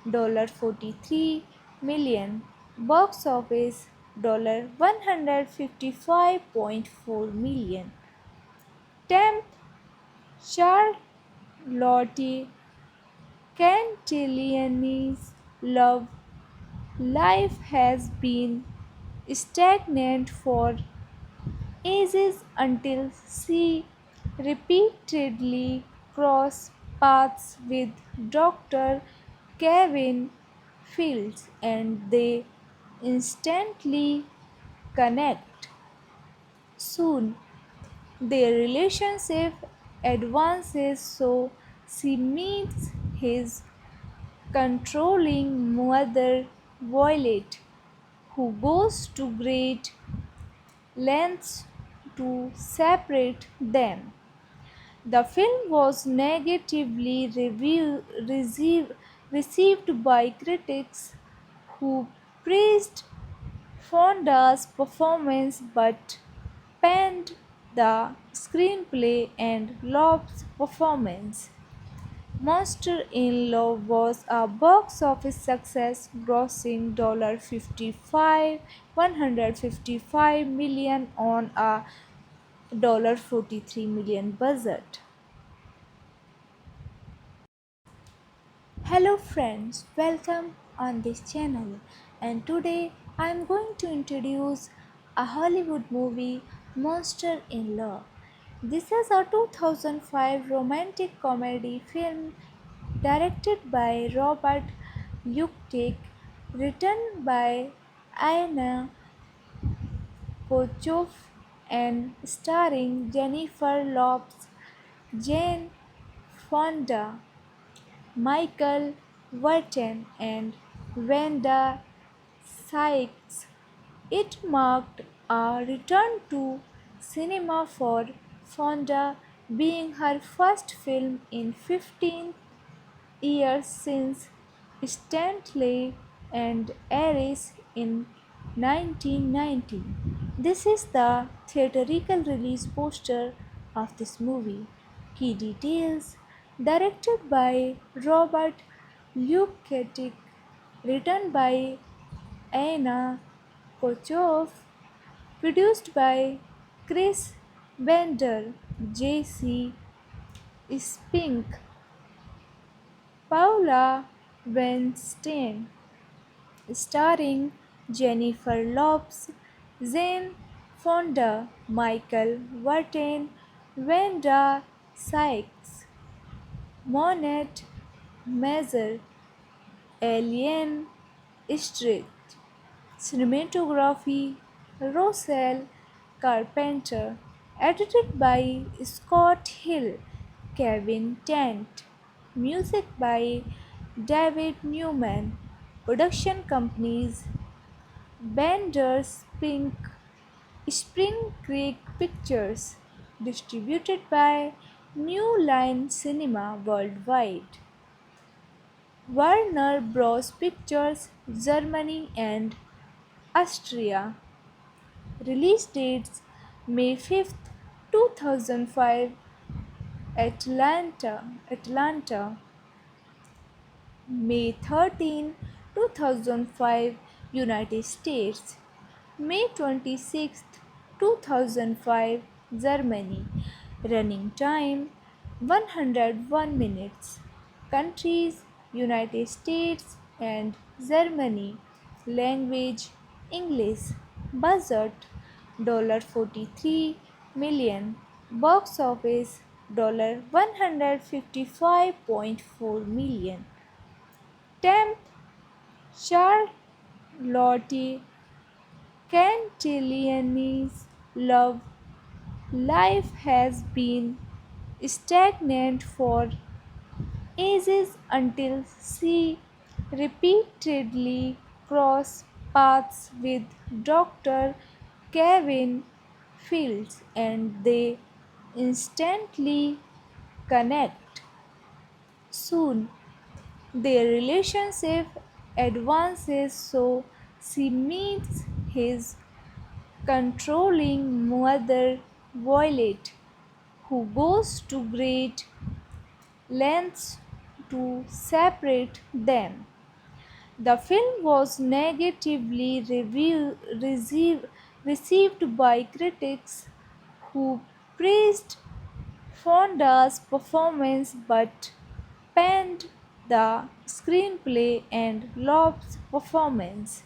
$43 million. Box office $155.4 million. Temp Charlotte Cantillani's love life has been stagnant for ages until she repeatedly crossed paths with Dr. Kevin Fields and they instantly connect. Soon, their relationship advances so she meets his controlling mother Violet, who goes to great lengths to separate them. The film was negatively received by critics who praised Fonda's performance but panned the screenplay and Lob's performance. Monster in Law was a box office success, grossing $155 million on a $43 million budget. Hello friends, welcome on this channel and today I am going to introduce a Hollywood movie Monster in Law. This is a 2005 romantic comedy film directed by Robert Yuktik, written by Anna Kochov and starring Jennifer Lopez, Jane Fonda, Michael Wharton and Wanda Sykes. It marked a return to cinema for Fonda, being her first film in 15 years since Stanley and Aries in 1990. This is the theatrical release poster of this movie. Key details: directed by Robert Luketic, written by Anna Kochov, produced by Chris Bender, J.C. Spink, Paula Weinstein, starring Jennifer Lopez, Jane Fonda, Michael Wharton, Wanda Sykes, Monette Mazur, Alien Street. Cinematography Rossell Carpenter. Edited by Scott Hill, Kevin Tent. Music by David Newman. Production companies Bender's Pink, Spring Creek Pictures. Distributed by New Line Cinema Worldwide. Warner Bros. Pictures, Germany and Austria. Release dates May 5th, 2005, Atlanta. May 13, 2005, United States. May 26th, 2005, Germany. Running time 101 minutes. Countries United States and Germany. Language English. Budget $43 million. Box office $155.4 million. Temp Charlotte Cantillani's love life has been stagnant for ages until she repeatedly crossed paths with Dr. Kevin Fields and they instantly connect. Soon, their relationship advances so she meets his controlling mother Violet, who goes to great lengths to separate them. The film was negatively received by critics who praised Fonda's performance but panned the screenplay and Lob's performance.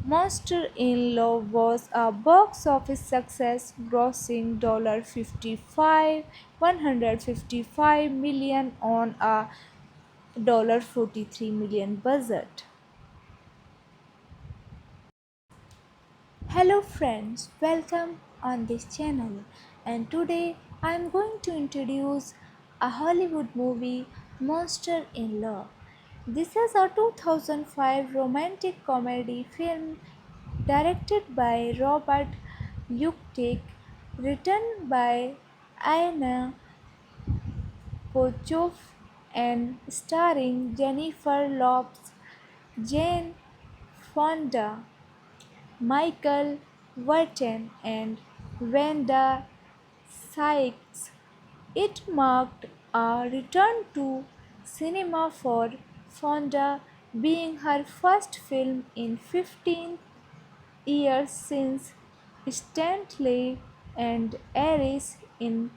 Monster in Law was a box office success, grossing $155 million on a $43 million budget. Hello friends, welcome on this channel, and today I am going to introduce a Hollywood movie, Monster in Law. This is a 2005 romantic comedy film directed by Robert Yuktik, written by Anna Kochov and starring Jennifer Lopez, Jane Fonda, Michael Wharton, and Wanda Sykes. It marked a return to cinema for Fonda, being her first film in 15 years since Stanley and Aries in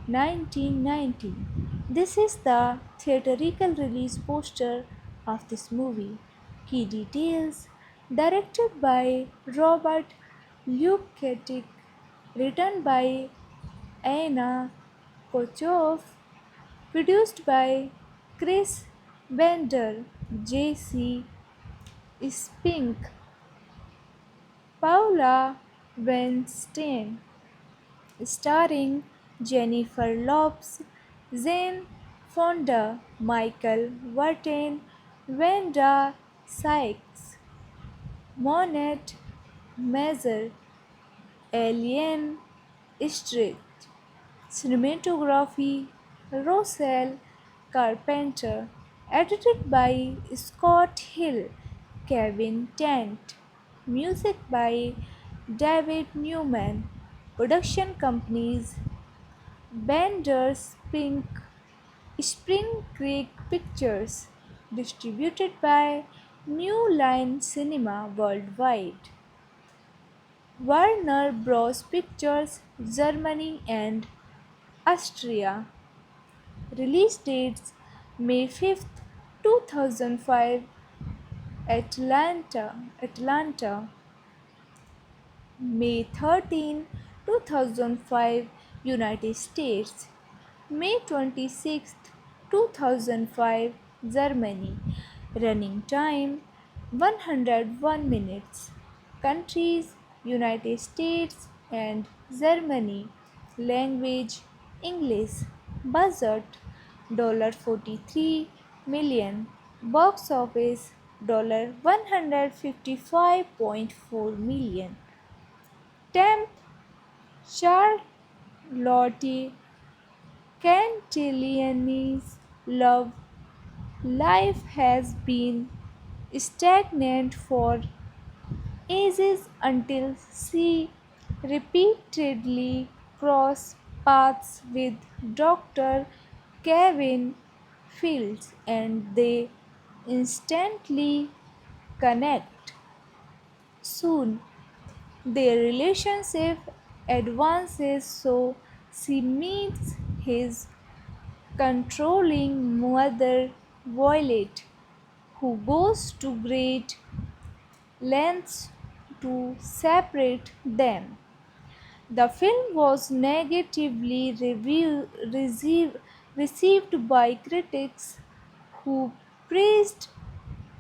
1990. This is the theatrical release poster of this movie. Key details: directed by Robert Luketic, written by Anna Kochov, produced by Chris Bender, J.C. Spink, Paula Weinstein, starring Jennifer Lopez, Jane Fonda, Michael Wharton, Wanda Sykes, Monette Mazur, Alien Street. Cinematography Rossell Carpenter. Edited by Scott Hill, Kevin Tent. Music by David Newman. Production companies Bender's Pink, Spring Creek Pictures. Distributed by New Line Cinema Worldwide. Warner Bros. Pictures, Germany and Austria. Release dates: May 5th, 2005, Atlanta. May 13, 2005, United States. May 26th, 2005, Germany. Running time 101 minutes. Countries: United States and Germany. Language: English. Budget: $43 million. Box office: $155.4 million. Temp: Charlotte Cantillani's love life has been stagnant for ages until she repeatedly crossed paths with Dr. Kevin Fields, and they instantly connect. Soon, their relationship advances, so she meets his controlling mother, Violet, who goes to great lengths to separate them. The film was negatively received by critics who praised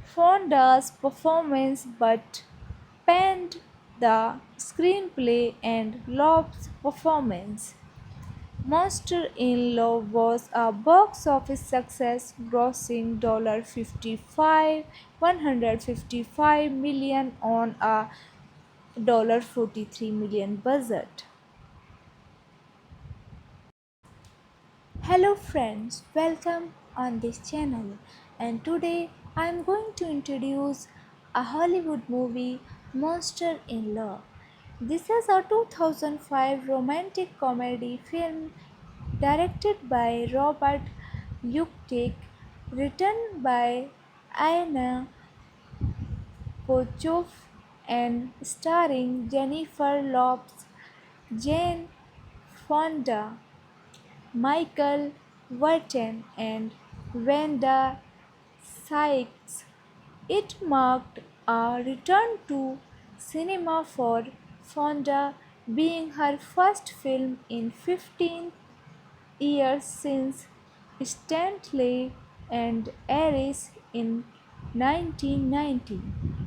Fonda's performance but panned the screenplay and Lopes' performance. Monster in Law was a box office success, grossing $155 million on a $43 million budget. Hello friends, welcome on this channel, and today I am going to introduce a Hollywood movie, Monster in Law. This is a 2005 romantic comedy film directed by Robert Yuktik, written by Anna Kochov and starring Jennifer Lopez, Jane Fonda, Michael Wharton, and Wanda Sykes. It marked a return to cinema for Fonda, being her first film in 15 years since Stanley and Aries in 1990.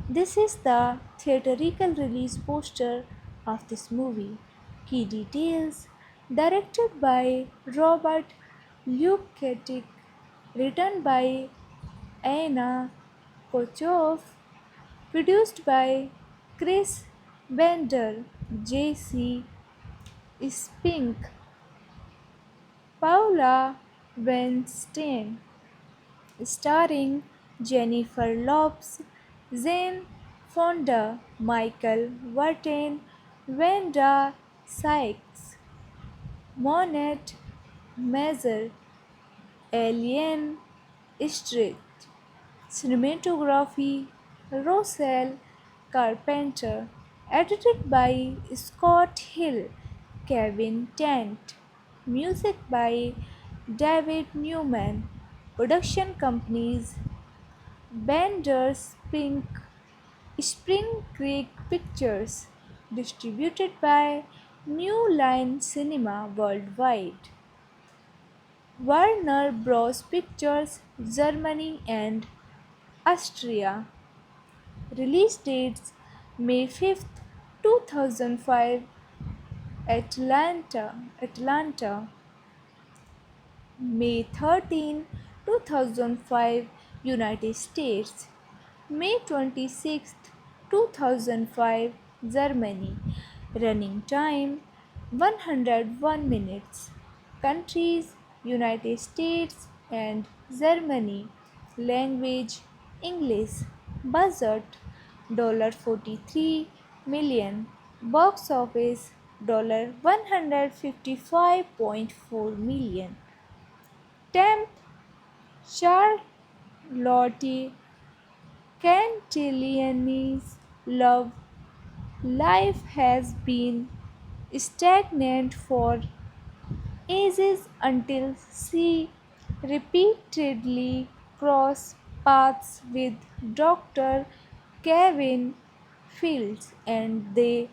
This is the theatrical release poster of this movie. Key details: directed by Robert Luketic, written by Anna Kochov, produced by Chris Bender, J.C. Spink, Paula Weinstein, starring Jennifer Lopez, Jane Fonda, Michael Wharton, Wanda Sykes, Monette Mazur, Alien Street. Cinematography Rossell Carpenter. Edited by Scott Hill, Kevin Tent. Music by David Newman. Production companies Bender's Pink Spring Creek Pictures. Distributed by New Line Cinema Worldwide. Warner Bros. Pictures, Germany and Austria. Release dates: May 5th, 2005, Atlanta. May 13, 2005, United States. May 26th, 2005, Germany. Running time 101 minutes. Countries: United States and Germany. Language: English. Budget: $43 million. Box office: $155.4 million. Temp: Charlotte Cantillani's love life has been stagnant for ages until she repeatedly crossed paths with Dr. Kevin Fields and they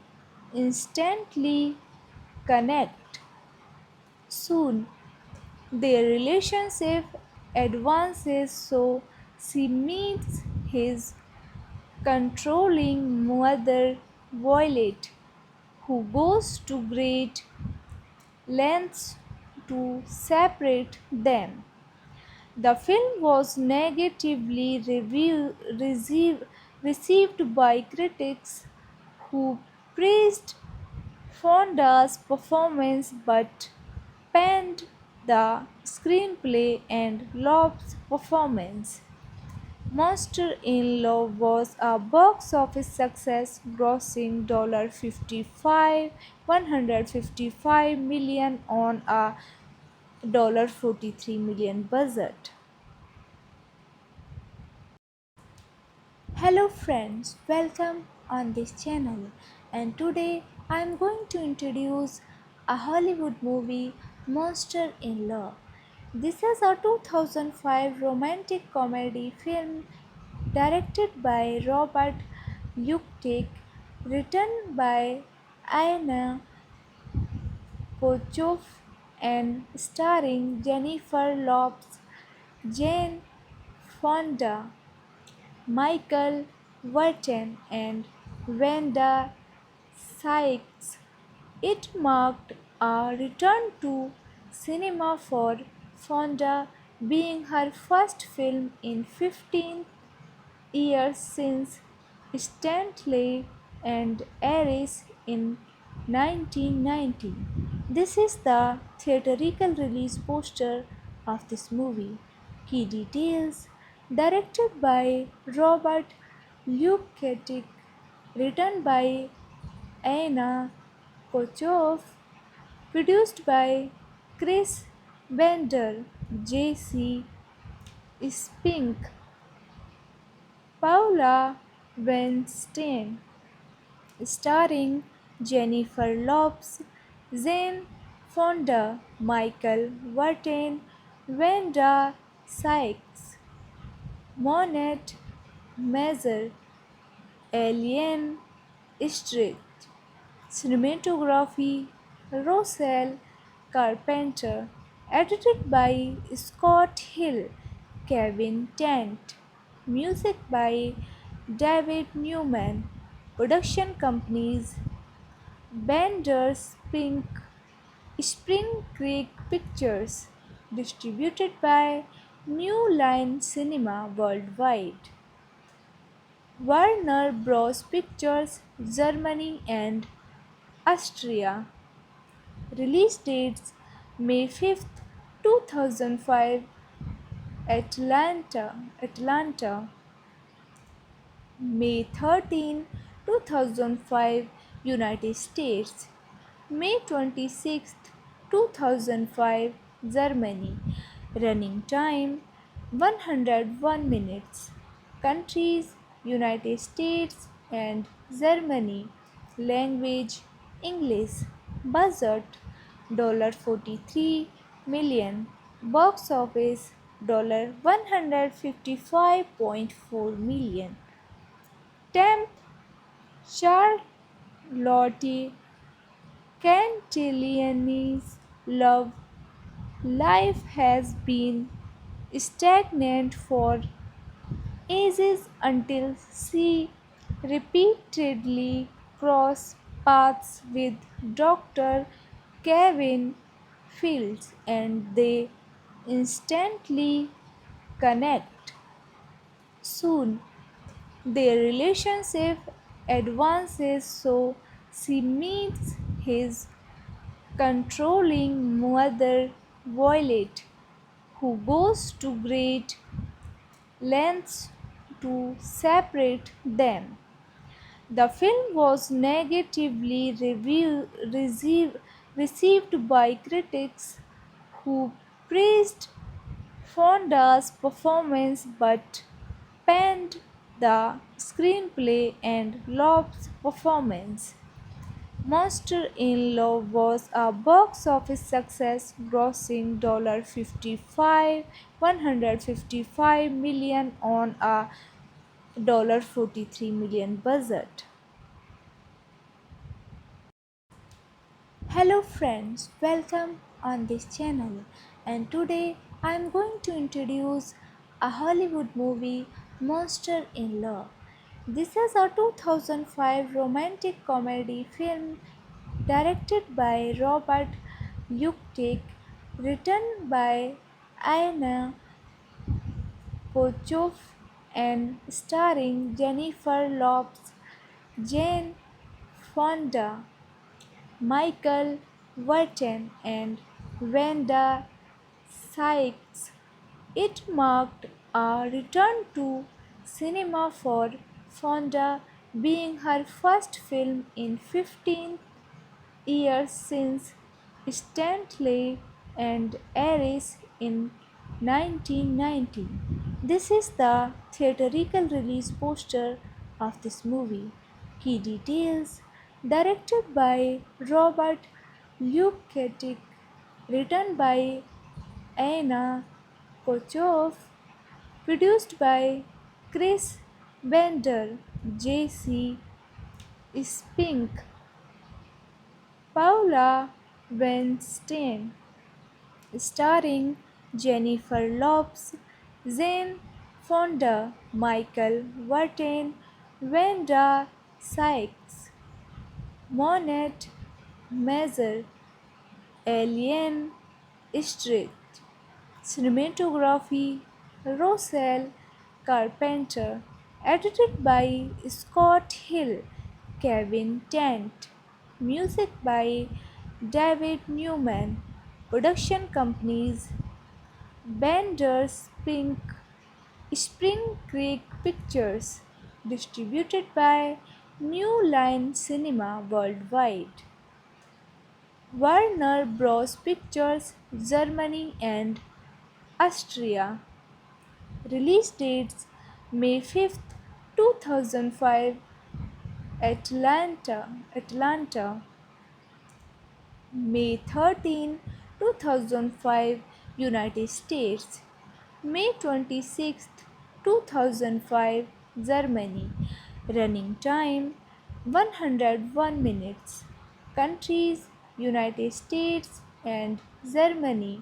instantly connect. Soon, their relationship advances so she meets his controlling mother, Violet, who goes to great lengths to separate them. The film was negatively received by critics who praised Fonda's performance but panned the screenplay and Lob's performance. Monster in Law was a box office success, grossing $155 million on a $43 million budget. Hello friends, welcome on this channel, and today I am going to introduce a Hollywood movie, Monster in Law. This is a 2005 romantic comedy film directed by Robert Luketic, written by Anna Kochov, and starring Jennifer Lopez, Jane Fonda, Michael Wharton, and Wanda Sykes. It marked a return to cinema for Fonda, being her first film in 15 years since Stanley and Aries in 1990. This is the theatrical release poster of this movie. Key details: directed by Robert Luketic, written by Anna Kochov, produced by Chris Bender, J.C. Spink, Paula Weinstein, starring Jennifer Lopez, Jane Fonda, Michael Wharton, Wanda Sykes, Monette Mazur, Alien Street. Cinematography Russell Carpenter. Edited by Scott Hill, Kevin Tent. Music by David Newman. Production companies Bender's Pink Spring Creek Pictures. Distributed by New Line Cinema Worldwide. Warner Bros. Pictures, Germany and Austria. Release dates May 5th, 2005, Atlanta. May 13, 2005, United States. May 26, 2005, Germany. Running time 101 minutes. Countries United States and Germany. Language English. Budget $43 million. Box office $155.4 million. Temp Charlotte Cantillani's love life has been stagnant for ages until she repeatedly crossed paths with Dr. Kevin Fields and they instantly connect. Soon, their relationship advances so she meets his controlling mother Violet, who goes to great lengths to separate them. The film was negatively received by critics who praised Fonda's performance but panned the screenplay and Lob's performance. Monster in Law was a box office success, grossing $155 million on a $43 million budget. Hello friends, welcome on this channel. And today I am going to introduce a Hollywood movie, Monster in Law. This is a 2005 romantic comedy film directed by Robert Luketic, written by Anna Kochoff and starring Jennifer Lopez, Jane Fonda, Michael Wharton and Wanda Sykes. It marked a return to cinema for Fonda, being her first film in 15 years since Stanley and Aries in 1990. This is the theatrical release poster of this movie. Key details directed by Robert Luketic, written by Anna Kochoff, produced by Chris Bender, J.C. Spink, Paula Weinstein, starring Jennifer Lopez, Jane Fonda, Michael Wharton, Wanda Sykes, Monette Mazur, Alien Street. Cinematography Russell Carpenter. Edited by Scott Hill, Kevin Tent. Music by David Newman. Production companies Bender's Pink Spring Creek Pictures. Distributed by New Line Cinema Worldwide. Warner Bros. Pictures, Germany and Austria. Release dates May 5th, 2005, Atlanta. May 13, 2005, United States. May 26, 2005, Germany. Running time 101 minutes. Countries: United States and Germany.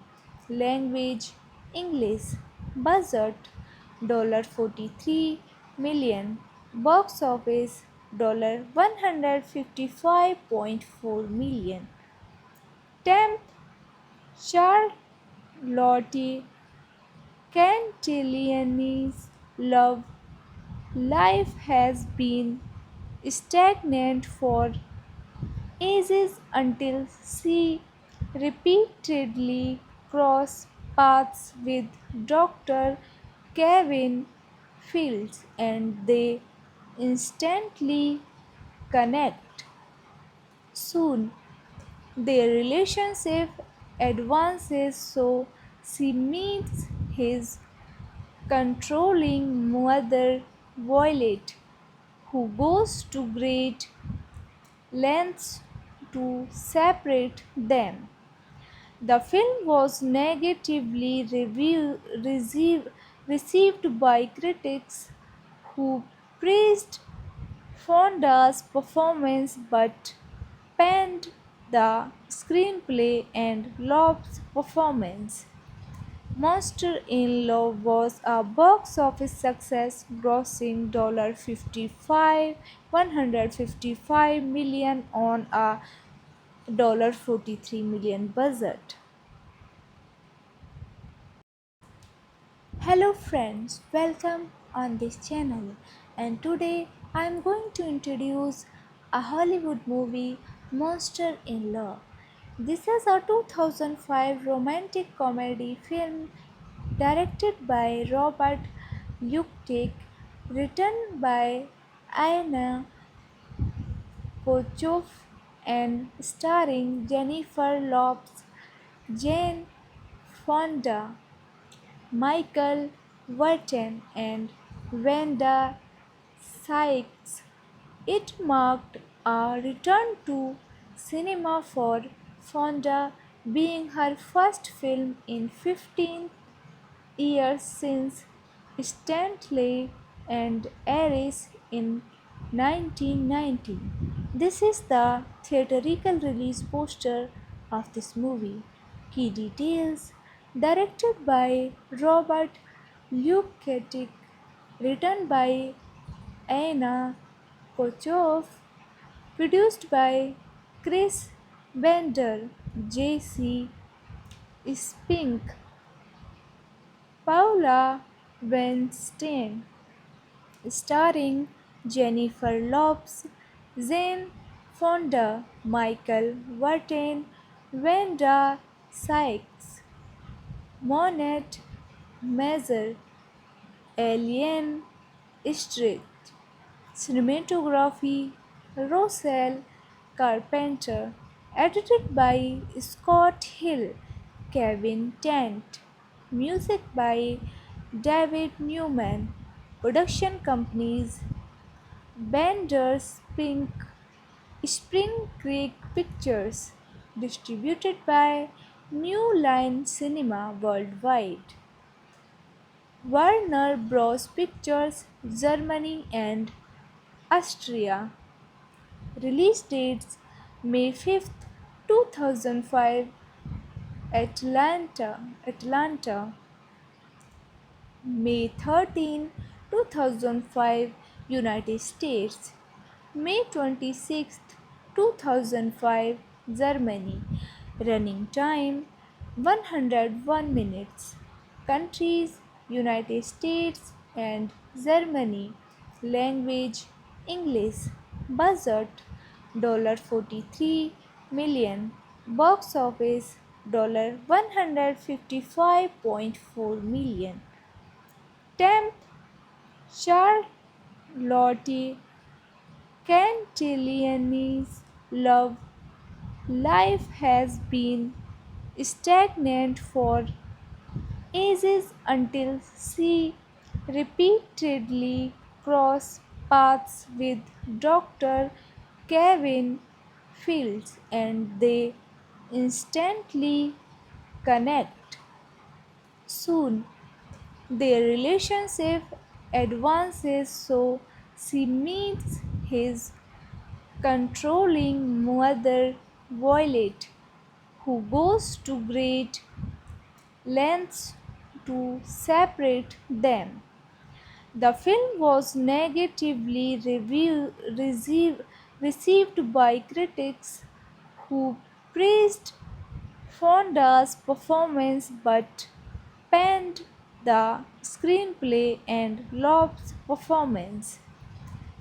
Language: English. Budget: $43 million. Box office: $155.4 million. Temp: Charlotte Cantillani's love life has been stagnant for ages until she repeatedly crossed paths with Dr. Kevin Fields and they instantly connect. Soon, their relationship advances so she meets his controlling mother, Violet, who goes to great lengths to separate them. The film was negatively received by critics who praised Fonda's performance but panned the screenplay and Lob's performance. Monster in Law was a box office success, grossing $155 million on a $43 million budget. Hello friends, welcome on this channel. And today I am going to introduce a Hollywood movie, Monster in Law. This is a 2005 romantic comedy film directed by Robert Updike, written by Anna Kochoff and starring Jennifer Lopez, Jane Fonda, Michael Wharton, and Wanda Sykes. It marked a return to cinema for Fonda, being her first film in 15 years since Stanley and Aries in 1990. This is the theatrical release poster of this movie. Key details: directed by Robert Luketic, written by Anna Kochoff, produced by Chris Bender, J.C. Spink, Paula Weinstein, starring Jennifer Lopez, Jane Fonda, Michael Wharton, Wanda Sykes, Monette Mazur, Alien Street. Cinematography: Rossell Carpenter. Edited by Scott Hill, Kevin Tent. Music by David Newman. Production companies: Bender's Pink, Spring Creek Pictures. Distributed by New Line Cinema Worldwide. Warner Bros. Pictures, Germany and Austria. Release dates: May 5th, 2005, Atlanta. May 13, 2005, United States. May 26th, 2005, Germany. Running time: 101 minutes. Countries: United States and Germany. Language: English. Budget: $43 million. Box office: $155.4 million. Temp: Charlotte Cantillani's love life has been stagnant for ages until she repeatedly crossed paths with Dr. Kevin Fields and they instantly connect. Soon, their relationship advances so she meets his controlling mother Violet, who goes to great lengths to separate them. The film was negatively received by critics who praised Fonda's performance but panned the screenplay and Lob's performance.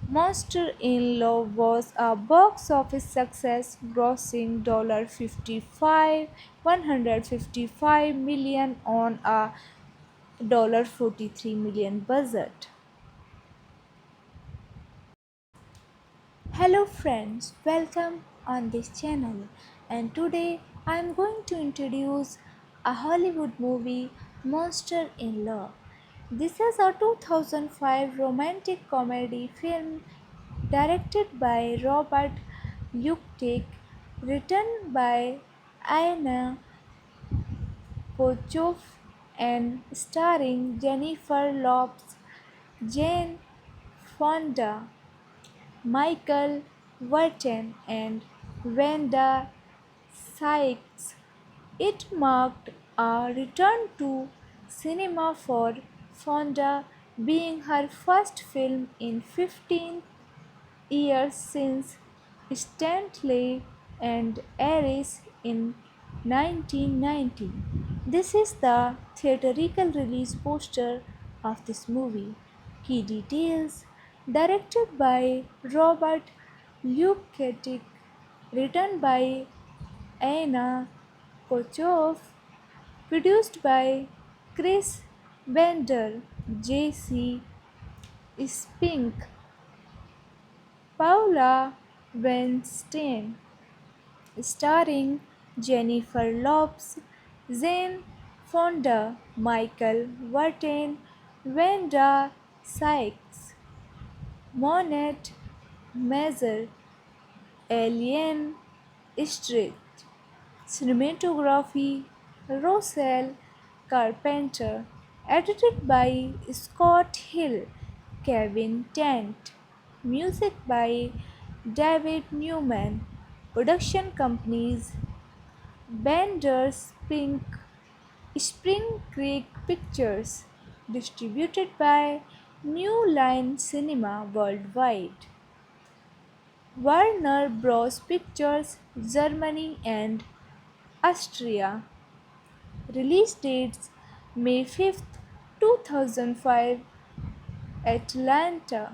Monster in Law was a box office success, grossing $155 million on a $43 million budget. Hello friends, welcome on this channel, and today I am going to introduce a Hollywood movie, Monster in Law. This is a 2005 romantic comedy film directed by Robert Yuktik, written by Anna Kochov and starring Jennifer Lopez, Jane Fonda, Michael Wharton and Wanda Sykes. It marked a return to cinema for Fonda, being her first film in 15 years since Stanley and Aries in 1990. This is the theatrical release poster of this movie. Key details: directed by Robert Luketic, written by Anna Kochov, produced by Chris Bender, J.C. Spink, Paula Weinstein, starring Jennifer Lopez, Jane Fonda, Michael Wharton, Wanda Sykes, Monette Mazur, Alien Street. Cinematography Rossell Carpenter. Edited by Scott Hill, Kevin Tent. Music by David Newman. Production companies Bender's Pink, Spring Creek Pictures. Distributed by New Line Cinema Worldwide. Warner Bros. Pictures, Germany and Austria. Release dates: May 5, 2005, Atlanta.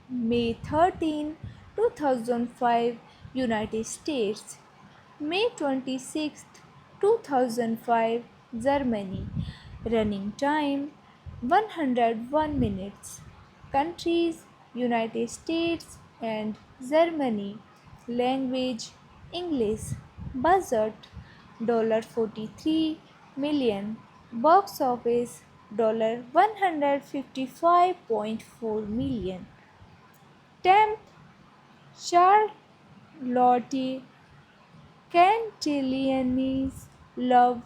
May 13, 2005, United States. May 26, 2005, Germany. Running time 101 minutes. Countries: United States and Germany. Language: English. Budget: $43 million. Box office: $155.4 million. Temp: Charlotte Cantillani's love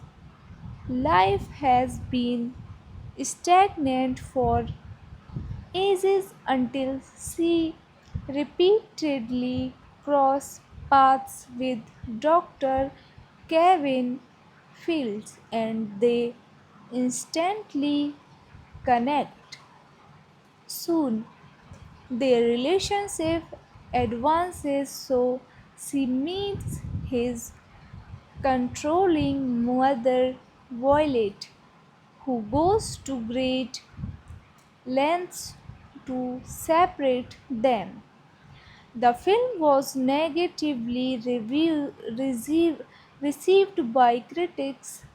life has been stagnant for ages until she repeatedly crossed paths with Dr. Kevin Fields and they instantly connect. Soon, their relationship advances so she meets his controlling mother Violet, who goes to great lengths to separate them. The film was negatively received by critics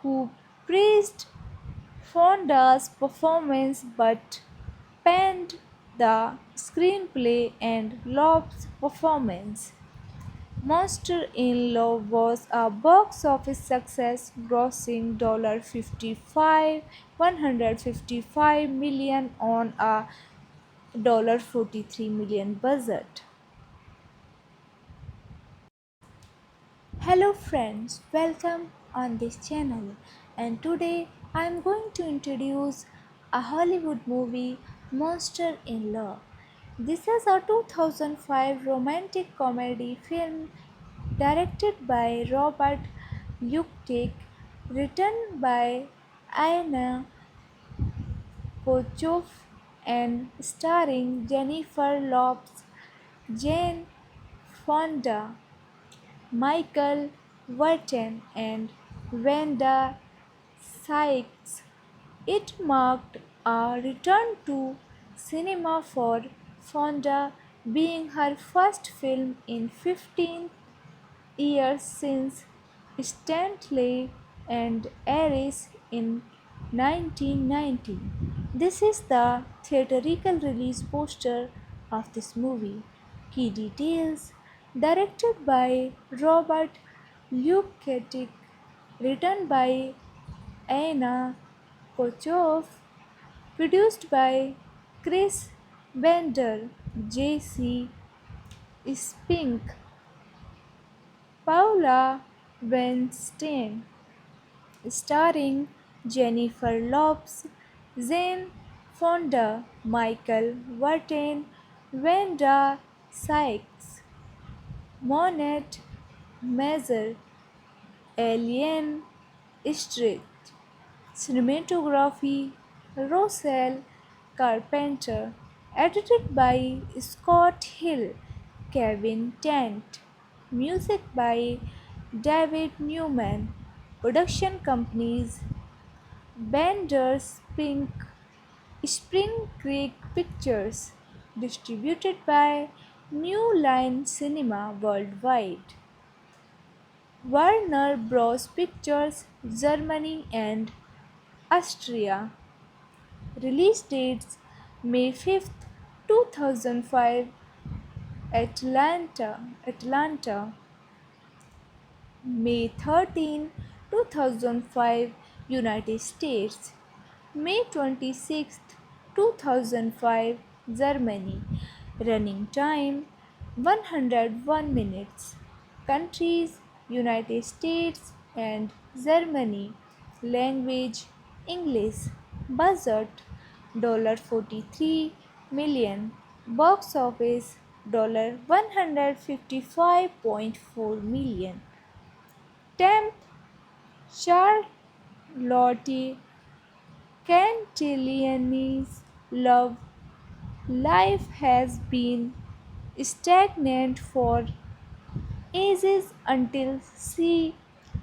who praised Fonda's performance but panned the screenplay and Lob's performance. Monster in Law was a box office success, grossing $155 million on a $43 million budget. Hello friends, welcome on this channel, and today I am going to introduce a Hollywood movie, Monster in Law. This is a 2005 romantic comedy film directed by Robert Yuktik, written by Anna Kochov and starring Jennifer Lopez, Jane Fonda, Michael Wharton, and Wanda Sykes. It marked a return to cinema for Fonda, being her first film in 15 years since Stanley and Aries in 1990. This is the theatrical release poster of this movie. Key details: directed by Robert Luketic, written by Anna Kochov, produced by Chris Bender, J.C. Spink, Paula Weinstein, starring Jennifer Lopez, Jane Fonda, Michael Wharton, Wanda Sykes, Monette Mazur, Alien Street. Cinematography Rossell Carpenter. Edited by Scott Hill, Kevin Tent. Music by David Newman. Production companies Bender's Pink, Spring Creek Pictures. Distributed by New Line Cinema Worldwide. Warner Bros. Pictures, Germany and Austria. Release dates: May 5th, 2005, Atlanta. May 13, 2005, United States. May 26th, 2005, Germany. Running time 101 minutes. Countries: United States and Germany. Language: English. Budget: $43 million. Box office: $155.4 million. Temp: Charlotte Cantillani's love life has been stagnant for ages until she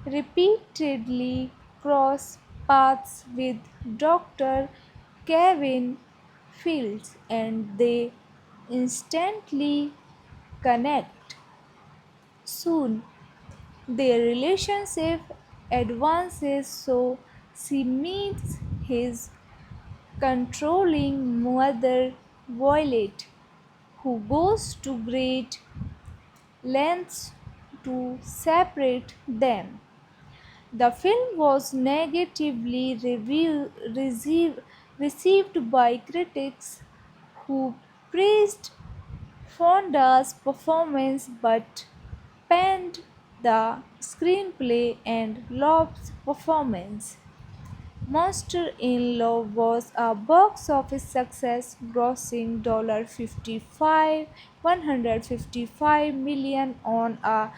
repeatedly crossed paths with Dr. Kevin Fields and they instantly connect. Soon, their relationship advances so she meets his controlling mother, Violet, who goes to great lengths to separate them. The film was negatively received by critics who praised Fonda's performance but panned the screenplay and Lob's performance. Monster in Law was a box office success, grossing $155 million on a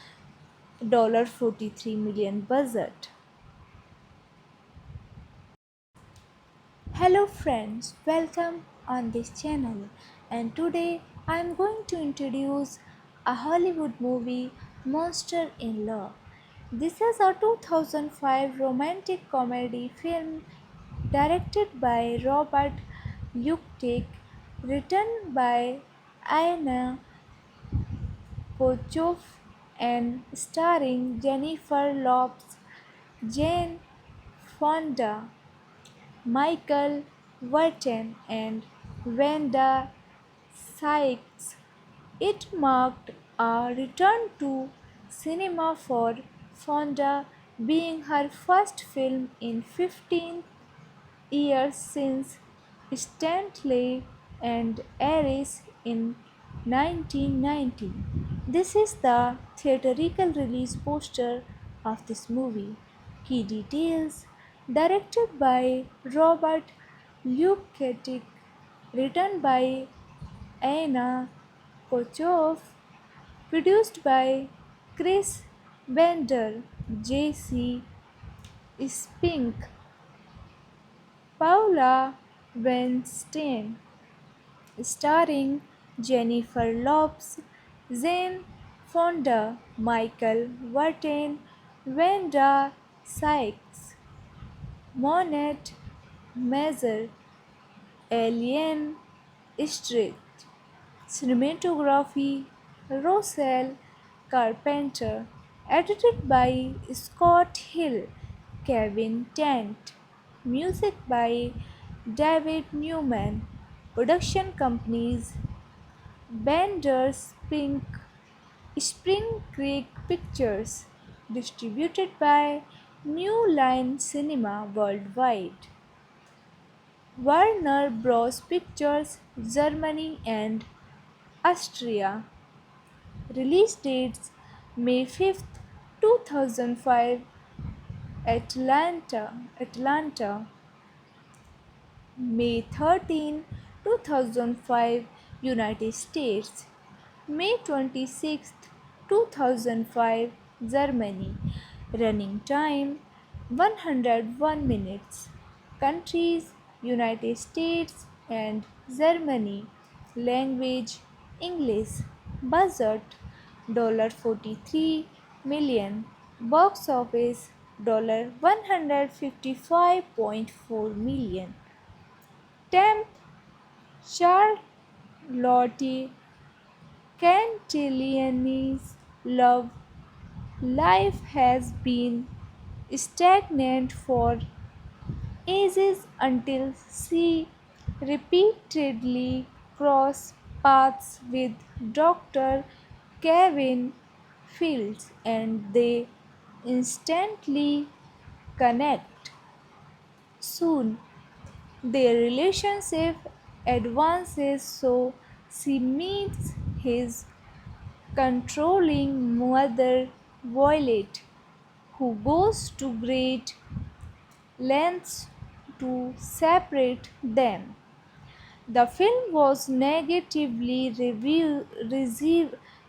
$43 million budget. Hello friends, welcome on this channel, and today I am going to introduce a Hollywood movie, Monster in Law. This is a 2005 romantic comedy film directed by Robert Yuktik, written by Anna Kochov and starring Jennifer Lopez, Jane Fonda, Michael Wharton, and Wanda Sykes. It marked a return to cinema for Fonda, being her first film in 15 years since Stanley and Aries in 1990. This is the theatrical release poster of this movie. Key details: directed by Robert Luketic, written by Anna Kochov, produced by Chris Bender, J.C. Spink, Paula Weinstein, starring Jennifer Lopez, Jane Fonda, Michael Vartan, Wanda Sykes, Monette Mazur, Alien Street. Cinematography Rossel Carpenter. Edited by Scott Hill, Kevin Tent. Music by David Newman. Production companies Bender's Pink Spring Creek Pictures. Distributed by New Line Cinema Worldwide. Warner Bros. Pictures, Germany and Austria. Release dates May 5th, 2005, Atlanta. May 13, 2005, United States. May 26, 2005, Germany. Running time 101 minutes. Countries United States and Germany. Language English. Budget $43 million. Box office $155.4 million. Temp Charlotte Cantillani's love life has been stagnant for ages until she repeatedly crossed paths with Dr. Kevin Fields and they instantly connect. Soon, their relationship advances so she meets his controlling mother Violet, who goes to great lengths to separate them. The film was negatively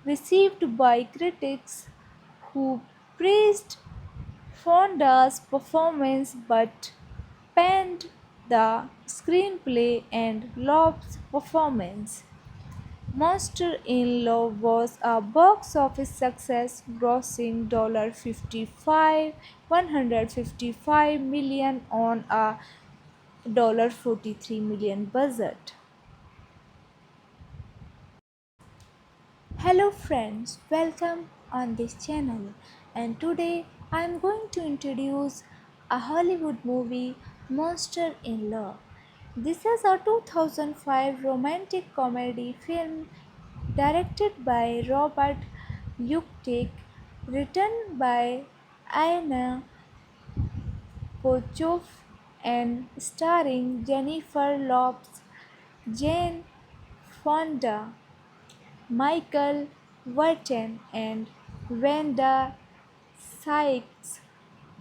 received by critics who praised Fonda's performance but panned the screenplay and Lob's performance. Monster in Law was a box office success, grossing $155 million on a $43 million budget. Hello friends, welcome on this channel. And today I am going to introduce a Hollywood movie, Monster in Law. This is a 2005 romantic comedy film directed by Robert Luketic, written by Anna Kochov and starring Jennifer Lopez, Jane Fonda, Michael Vartan and Wanda Sykes.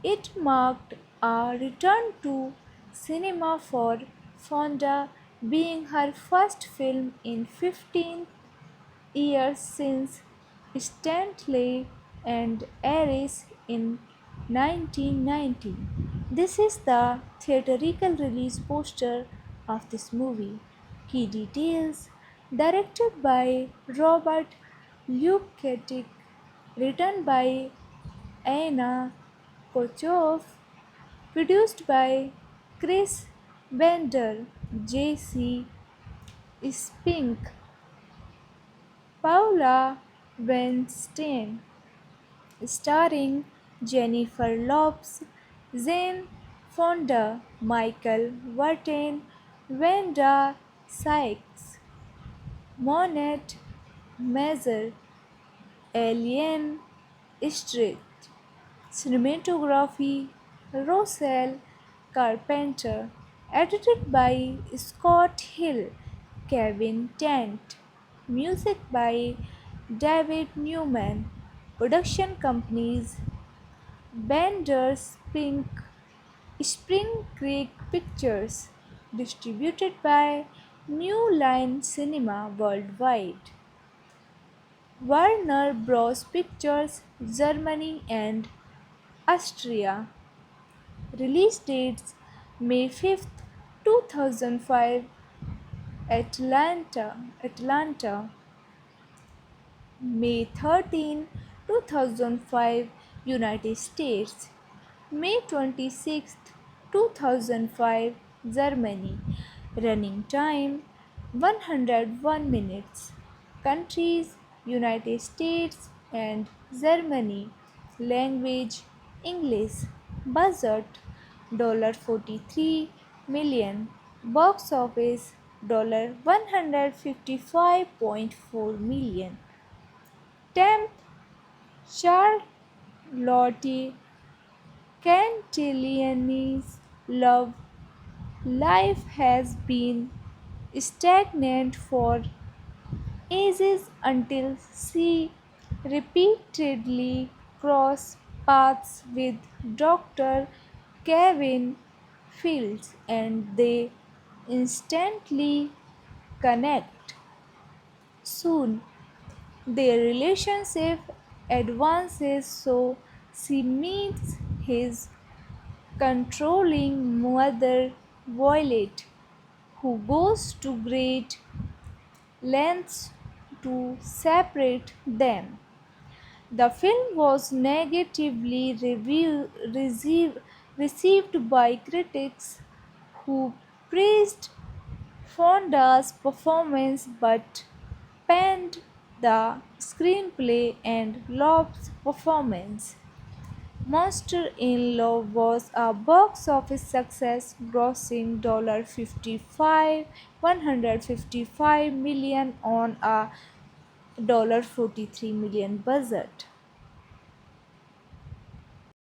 It marked a return to cinema for Fonda, being her first film in 15 years since Stanley and Aries in 1990. This is the theatrical release poster of this movie. Key details directed by Robert Luketic, written by Anna Kochov, produced by Chris Bender, J.C. Spink, Paula Weinstein, starring Jennifer Lopez, Jane Fonda, Michael Vartan, Wanda Sykes, Monette Mazur, Alien Street. Cinematography Rossel Carpenter. Edited by Scott Hill, Kevin Tent. Music by David Newman. Production companies Bender's Spring Creek Pictures. Distributed by New Line Cinema worldwide. Warner Bros. Pictures, Germany and Austria. Release dates May 5th, 2005, Atlanta. May 13, 2005, United States. May 26th, 2005, Germany. Running time 101 minutes. Countries United States and Germany. Language English. Budget $43 million. Box office $155.4 million. Temp Charlotte Cantillani's love life has been stagnant for ages until she repeatedly crossed paths with Dr. Kevin Fields and they instantly connect. Soon, their relationship advances so she meets his controlling mother Violet, who goes to great lengths to separate them. The film was negatively received by critics who praised Fonda's performance but panned the screenplay and Lob's performance. Monster in Law was a box office success, grossing $155 million on a $43 million budget.